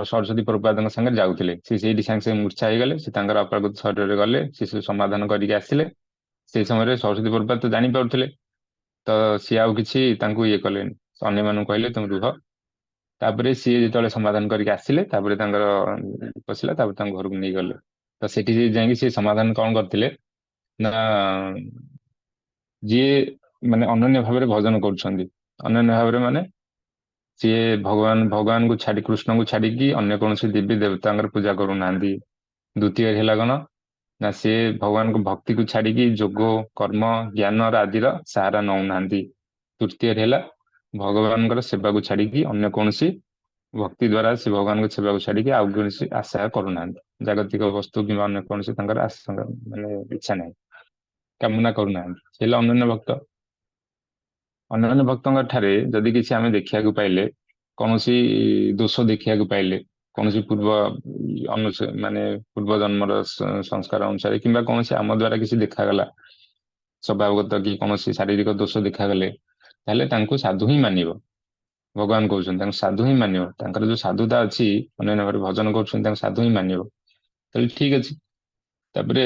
A: ସରସ୍ୱତୀ ପ୍ରଭୁପାଦଙ୍କ ସାଙ୍ଗରେ ଯାଉଥିଲେ। ସେ ସେଇଠି ସାଙ୍ଗେ ସାଙ୍ଗେ ମୂର୍ଚ୍ଛା ହେଇଗଲେ, ସେ ତାଙ୍କର ଅପ୍ରାକୃତ ଶରୀରରେ ଗଲେ, ସେ ସବୁ ସମାଧାନ କରିକି ଆସିଲେ। ସେଇ ସମୟରେ ସରସ୍ୱତୀ ପ୍ରଭୁପାଦ ତ ଜାଣିପାରୁଥିଲେ, ତ ସିଏ ଆଉ କିଛି ତାଙ୍କୁ ଇଏ କଲେନି, ଅନ୍ୟମାନଙ୍କୁ କହିଲେ ତମେ ରୁହ। ତାପରେ ସିଏ ଯେତେବେଳେ ସମାଧାନ କରିକି ଆସିଲେ, ତାପରେ ତାଙ୍କର ପଶିଲା, ତାପରେ ତାଙ୍କ ଘରକୁ ନେଇଗଲେ। ତ ସେଠି ଯାଇକି ସେ ସମାଧାନ କଣ କରିଥିଲେ ନା, ଯିଏ ମାନେ ଅନନ୍ୟ ଭାବରେ ଭଜନ କରୁଛନ୍ତି, ଅନନ୍ୟ ଭାବରେ ମାନେ ସିଏ ଭଗବାନଙ୍କୁ ଛାଡି, କୃଷ୍ଣଙ୍କୁ ଛାଡିକି ଅନ୍ୟ କୌଣସି ଦେବୀ ଦେବତାଙ୍କର ପୂଜା କରୁନାହାନ୍ତି। ଦ୍ଵିତୀୟ ହେଲା କଣ ନା, ସିଏ ଭଗବାନଙ୍କ ଭକ୍ତିକୁ ଛାଡିକି ଯୋଗ କର୍ମ ଜ୍ଞାନର ଆଦିର ସାହାରା ନଉନାହାନ୍ତି। ତୃତୀୟରେ ହେଲା ଭଗବାନଙ୍କର ସେବାକୁ ଛାଡିକି ଅନ୍ୟ କୌଣସି ଭକ୍ତି ଦ୍ଵାରା ସେ ଭଗବାନଙ୍କ ସେବାକୁ ଛାଡିକି ଆଉ କୌଣସି ଆଶା କରୁନାହାନ୍ତି। ଜାଗତିକ ବସ୍ତୁ କିମ୍ବା ଅନ୍ୟ କୌଣସି ତାଙ୍କର ମାନେ ଇଚ୍ଛା ନାହିଁ, କାମନା କରୁନାହାନ୍ତି। ସେ ହେଲେ ଅନନ୍ୟ ଭକ୍ତ। ଅନ୍ୟାନ୍ୟ ଭକ୍ତଙ୍କ ଠାରେ ଯଦି କିଛି ଆମେ ଦେଖିବାକୁ ପାଇଲେ, କୌଣସି ଦୋଷ ଦେଖିବାକୁ ପାଇଲେ, କୌଣସି ମାନେ ପୂର୍ବ ଜନ୍ମର ସଂସ୍କାର ଅନୁସାରେ କିମ୍ବା କୌଣସି ଆମ ଦ୍ଵାରା କିଛି ଦେଖାଗଲା, ସ୍ୱଭାବଗତ କି କୌଣସି ଶାରୀରିକ ଦୋଷ ଦେଖାଗଲେ, ତାହେଲେ ତାଙ୍କୁ ସାଧୁ ହିଁ ମାନିବ। ଭଗବାନ କହୁଛନ୍ତି ତାଙ୍କୁ ସାଧୁ ହିଁ ମାନିବ। ତାଙ୍କର ଯୋଉ ସାଧୁତା ଅଛି, ଅନ୍ୟାନ୍ୟ ଭାବରେ ଭଜନ କରୁଛନ୍ତି, ତାଙ୍କୁ ସାଧୁ ହିଁ ମାନିବ। ତାହେଲେ ଠିକ ଅଛି। ତାପରେ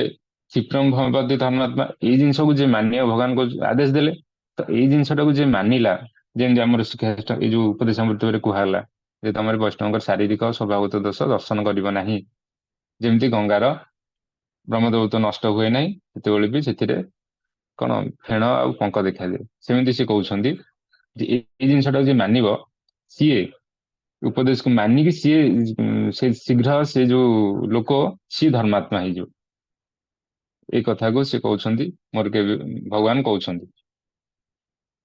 A: କ୍ଷିପ୍ରଂ ଭବତି ଧର୍ମାତ୍ମା, ଏଇ ଜିନିଷକୁ ଯେ ମାନିବ ଭଗବାନ ଆଦେଶ ଦେଲେ, ତ ଏଇ ଜିନିଷଟାକୁ ଯେ ମାନିଲା, ଯେମିତି ଆମର ଶ୍ରୀକ୍ଷେତ୍ର ଏଇ ଯୋଉ ଉପଦେଶାମୃତରେ କୁହାଗଲା ଯେ ତମର ବୈଷ୍ଣବଙ୍କର ଶାରୀରିକ ସ୍ୱଭାବଗତ ଦୋଷ ଦର୍ଶନ କରିବ ନାହିଁ। ଯେମିତି ଗଙ୍ଗାର ବ୍ରହ୍ମଦୈବତ ନଷ୍ଟ ହୁଏ ନାହିଁ, ସେତେବେଳେ ବି ସେଥିରେ କଣ ଫେଣ ଆଉ ପଙ୍କ ଦେଖାଯାଏ। ସେମିତି ସେ କହୁଛନ୍ତି ଯେ ଏଇ ଜିନିଷଟାକୁ ଯେ ମାନିବ, ସିଏ ଉପଦେଶକୁ ମାନିକି ସିଏ ସେ ଶୀଘ୍ର ସେ ଯୋଉ ଲୋକ ସିଏ ଧର୍ମାତ୍ମା ହେଇଯିବ। ଏଇ କଥାକୁ ସେ କହୁଛନ୍ତି, ମୋର କେବେ ଭଗବାନ କହୁଛନ୍ତି।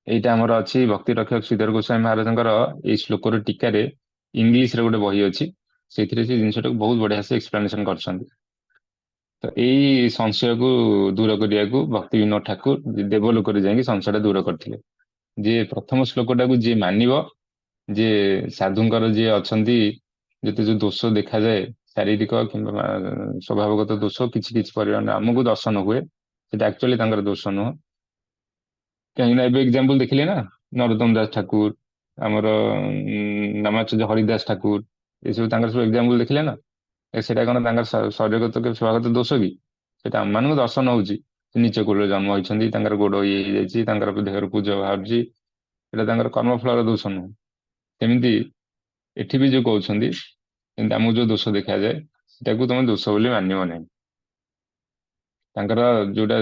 A: ଏଇଟା ଆମର ଅଛି ଭକ୍ତି ରକ୍ଷକ ଶ୍ରୀଧର ଗୋସ୍ୱାମୀ ମହାରାଜଙ୍କର ଏଇ ଶ୍ଲୋକର ଟୀକାରେ ଇଂଲିଶରେ ଗୋଟେ ବହି ଅଛି। ସେଇଥିରେ ସେ ଜିନିଷଟାକୁ ବହୁତ ବଢିଆ ସେ ଏକ୍ସପ୍ଲାନେସନ କରିଛନ୍ତି। ତ ଏଇ ସଂଶୟକୁ ଦୂର କରିବାକୁ ଭକ୍ତି ବିନୋଦ ଠାକୁର ଦେବଲୋକରେ ଯାଇକି ସଂଶୟଟା ଦୂର କରିଥିଲେ। ଯିଏ ପ୍ରଥମ ଶ୍ଲୋକଟାକୁ ଯିଏ ମାନିବ, ଯିଏ ସାଧୁଙ୍କର ଯିଏ ଅଛନ୍ତି, ଯେତେ ଯୋଉ ଦୋଷ ଦେଖାଯାଏ ଶାରୀରିକ କିମ୍ବା ସ୍ୱଭାବଗତ ଦୋଷ କିଛି କିଛି ପରିମାଣରେ ଆମକୁ ଦର୍ଶନ ହୁଏ, ସେଟା ଆକ୍ଚୁଆଲି ତାଙ୍କର ଦୋଷ ନୁହଁ। କାହିଁକି ନା ଏବେ ଏକ୍ଜାମ୍ପଲ ଦେଖିଲେ ନା, ନରୋତ୍ତମ ଦାସ ଠାକୁର, ଆମର ନାମାଚାର୍ଯ୍ୟ ହରିଦାସ ଠାକୁର, ଏସବୁ ତାଙ୍କର ସବୁ ଏକ୍ଜାମ୍ପଲ ଦେଖିଲେ ନା। ସେଟା କଣ ତାଙ୍କର ଶରୀରଗତ କି ସ୍ୱଭାବଗତ ଦୋଷ କି? ସେଟା ଆମମାନଙ୍କୁ ଦର୍ଶନ ହଉଛି। ସେ ନିଚ କୁଳରେ ଜନ୍ମ ହେଇଛନ୍ତି, ତାଙ୍କର ଗୋଡ ଇଏ ହେଇଯାଇଛି, ତାଙ୍କର ଦେହରୁ ପୂଜ ବାହାରୁଛି, ଏଟା ତାଙ୍କର କର୍ମଫଳର ଦୋଷ ନୁହଁ। ସେମିତି ଏଠି ବି ଯୋଉ କହୁଛନ୍ତି, କିନ୍ତୁ ଆମକୁ ଯୋଉ ଦୋଷ ଦେଖାଯାଏ ସେଟାକୁ ତମେ ଦୋଷ ବୋଲି ମାନିବ ନାହିଁ। ତାଙ୍କର ଯୋଉଟା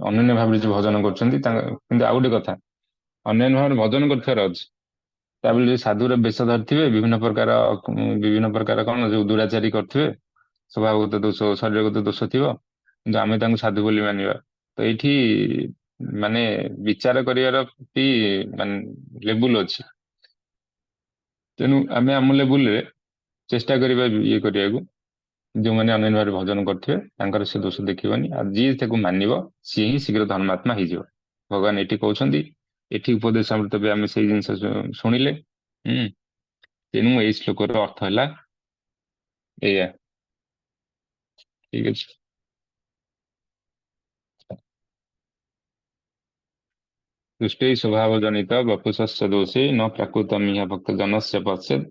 A: ଅନନ୍ୟ ଭାବରେ ଯୋଉ ଭଜନ କରୁଛନ୍ତି ତାଙ୍କ, କିନ୍ତୁ ଆଉ ଗୋଟେ କଥା, ଅନ୍ୟାନ୍ୟ ଭାବରେ ଭଜନ କରୁଥିବାର ଅଛି, ତା ବୋଲି ଯୋଉ ସାଧୁର ବେଶ ଧରିଥିବେ, ବିଭିନ୍ନ ପ୍ରକାର କଣ ଯୋଉ ଦୁରାଚାରୀ କରିଥିବେ, ସ୍ୱଭାବଗତ ଦୋଷ ଶରୀରଗତ ଦୋଷ ଥିବ, କିନ୍ତୁ ଆମେ ତାଙ୍କୁ ସାଧୁ ବୋଲି ମାନିବା, ତ ଏଇଠି ମାନେ ବିଚାର କରିବାର ବି ମାନେ ଲେବୁଲ ଅଛି। ତେଣୁ ଆମେ ଆମ ଲେବୁଲରେ ଚେଷ୍ଟା କରିବା ଇଏ କରିବାକୁ, ଯୋଉମାନେ ଅନ୍ୟାନ୍ୟ ଭାବରେ ଭଜନ କରୁଥିବେ ତାଙ୍କର ସେ ଦୋଷ ଦେଖିବନି, ଆଉ ଯିଏ ତାକୁ ମାନିବ ସିଏ ହିଁ ଶୀଘ୍ର ଧର୍ମାତ୍ମା ହେଇଯିବ। ଭଗବାନ ଏଠି କହୁଛନ୍ତି, ଏଠି ଉପଦେଶ ଅମୃତ ବି ଆମେ ସେଇ ଜିନିଷ ଶୁଣିଲେ। ହୁଁ। ତେଣୁ ଏଇ ଶ୍ଲୋକର ଅର୍ଥ ହେଲା ଏଇଆ। ଠିକ ଅଛି। ଦୃଷ୍ଟି ସ୍ୱଭାବ ଜନିତ ବପୁଷସ୍ୟ ଦୋଷୀ ନ ପ୍ରାକୃତମିହ ଭକ୍ତ ଜନସ୍ୟ ପଶ୍ୟେତ୍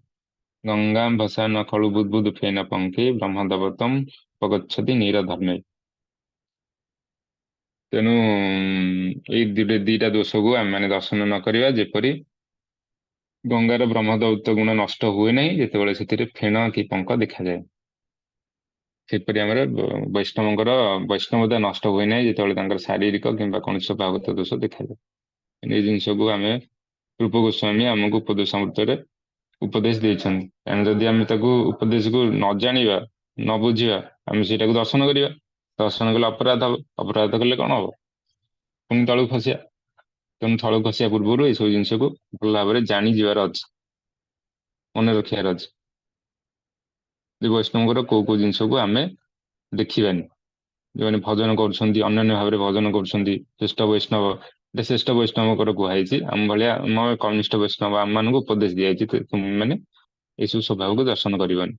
A: ଗଙ୍ଗାಂ ଭସାନ ଖଳୁ ବୁଦ୍ବୁଦ୍ ଫେନ ପଙ୍କେ ବ୍ରହ୍ମଦବତମ୍ ଉପଗଚ୍ଛତି ନିରଧର୍ମେ। ତେଣୁ ଏଇ ଦିଟା ଦୋଷକୁ ଆମେ ମାନେ ଦର୍ଶନ ନ କରିବା, ଯେପରି ଗଙ୍ଗାର ବ୍ରହ୍ମଦୈତ ଗୁଣ ନଷ୍ଟ ହୁଏ ନାହିଁ ଯେତେବେଳେ ସେଥିରେ ଫେଣ କି ପଙ୍କ ଦେଖାଯାଏ। ସେପରି ଆମର ବୈଷ୍ଣବଙ୍କର ବୈଷ୍ଣବତା ନଷ୍ଟ ହୁଏ ନାହିଁ ଯେତେବେଳେ ତାଙ୍କର ଶାରୀରିକ କିମ୍ବା କୌଣସି ସ୍ୱଭାବଗତ ଦୋଷ ଦେଖାଯାଏ। ଏଇ ଜିନିଷକୁ ଆମେ, ରୂପ ଗୋସ୍ୱାମୀ ଆମକୁ ଉପଦେଶ ଅମୃତରେ ଉପଦେଶ ଦେଇଛନ୍ତି। ଆମେ ଯଦି ଆମେ ତାକୁ ଉପଦେଶକୁ ନ ଜାଣିବା, ନ ବୁଝିବା, ଆମେ ସେଇଟାକୁ ଦର୍ଶନ କରିବା। ଦର୍ଶନ କଲେ ଅପରାଧ ହବ, ଅପରାଧ କଲେ କଣ ହବ? ପୁଣି ତଳକୁ ଖସିବା। ତେଣୁ ତଳକୁ ଖସିବା ପୂର୍ବରୁ ଏଇସବୁ ଜିନିଷକୁ ଭଲ ଭାବରେ ଜାଣି ଯିବାର ଅଛି, ମନେ ରଖିବାର ଅଛି। ଯେ ବୈଷ୍ଣବଙ୍କର କୋଉ କୋଉ ଜିନିଷକୁ ଆମେ ଦେଖିବାନି। ଯୋଉମାନେ ଭଜନ କରୁଛନ୍ତି, ଅନନ୍ୟ ଭାବରେ ଭଜନ କରୁଛନ୍ତି, ଶ୍ରେଷ୍ଠ ବୈଷ୍ଣବ, এটা ଶ୍ରେଷ୍ଠ ବୈଷ୍ଣବଙ୍କର କୁହାଯାଇଛି। ଆମ ଭଳିଆ ଆମ କନିଷ୍ଠ ବୈଷ୍ଣବ ଆମ ମାନଙ୍କୁ ଉପଦେଶ ଦିଆଯାଇଛି, ତୁମେ ମାନେ ଏଇସବୁ ସ୍ୱଭାବକୁ ଦର୍ଶନ କରିବନି।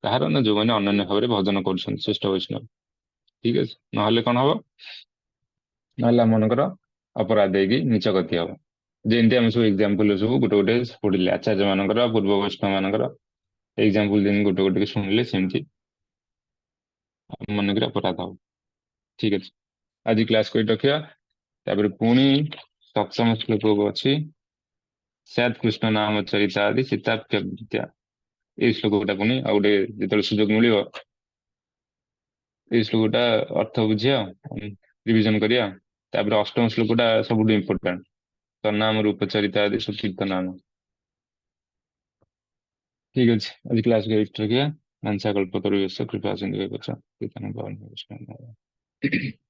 A: କାହାର ନା ଯୋଉମାନେ ଅନନ୍ୟ ଭାବରେ ଭଜନ କରୁଛନ୍ତି, ଶ୍ରେଷ୍ଠ ବୈଷ୍ଣବ। ଠିକ ଅଛି। ନହେଲେ କଣ ହବ? ନହେଲେ ଆମ ମାନଙ୍କର ଅପରାଧ ହେଇକି ନିଚ ଗତି ହବ। ଯେମିତି ଆମେ ସବୁ ଏକ୍ଜାମ୍ପଲ ସବୁ ଗୋଟେ ଗୋଟେ ପଢିଲେ, ଆଚାର୍ଯ୍ୟ ମାନଙ୍କର, ପୂର୍ବ ବୈଷ୍ଣବ ମାନଙ୍କର ଏକ୍ଜାମ୍ପଲ ଯେମିତି ଗୋଟେ ଗୋଟେ ଶୁଣିଲେ, ସେମିତି ଆମ ମାନଙ୍କର ଅପରାଧ ହବ। ଠିକ ଅଛି। ଆଜି କ୍ଲାସ କରି ରଖିବା। ତାପରେ ପୁଣି ସପ୍ତମ ଶ୍ଲୋକ ଅଛି, ସ୍ୟାତ୍ କୃଷ୍ଣ ନାମ ଚରିତା ଆଦି ସୀତାପ୍ୟ ବିଦ୍ୟା। ଏଇ ଶ୍ଲୋକଟା ପୁଣି ଆଉ ଗୋଟେ ଯେତେବେଳେ ସୁଯୋଗ ମିଳିବ ଏଇ ଶ୍ଲୋକଟା ଅର୍ଥ ବୁଝିବା, ରିଭିଜନ କରିବା। ତାପରେ ଅଷ୍ଟମ ଶ୍ଲୋକଟା ସବୁଠୁ ଇମ୍ପୋର୍ଟାଣ୍ଟ, ତନ୍ନାମ ରୂପ ଚରିତା ଆଦି ସୁକୀର୍ତ୍ତନ ନାମ। ଠିକ ଅଛି। ଆଜି କ୍ଲାସ ଏଇଠି ରଖିବା। ବାଂଶା କଳ୍ପତରୁଭ୍ୟଶ୍ଚ କୃପା ସିନ୍ଧୁଭ୍ୟଶ୍ଚ ପତିତାନାଂ ପାବନେଭ୍ୟୋ ବୈଷ୍ଣବେଭ୍ୟୋ।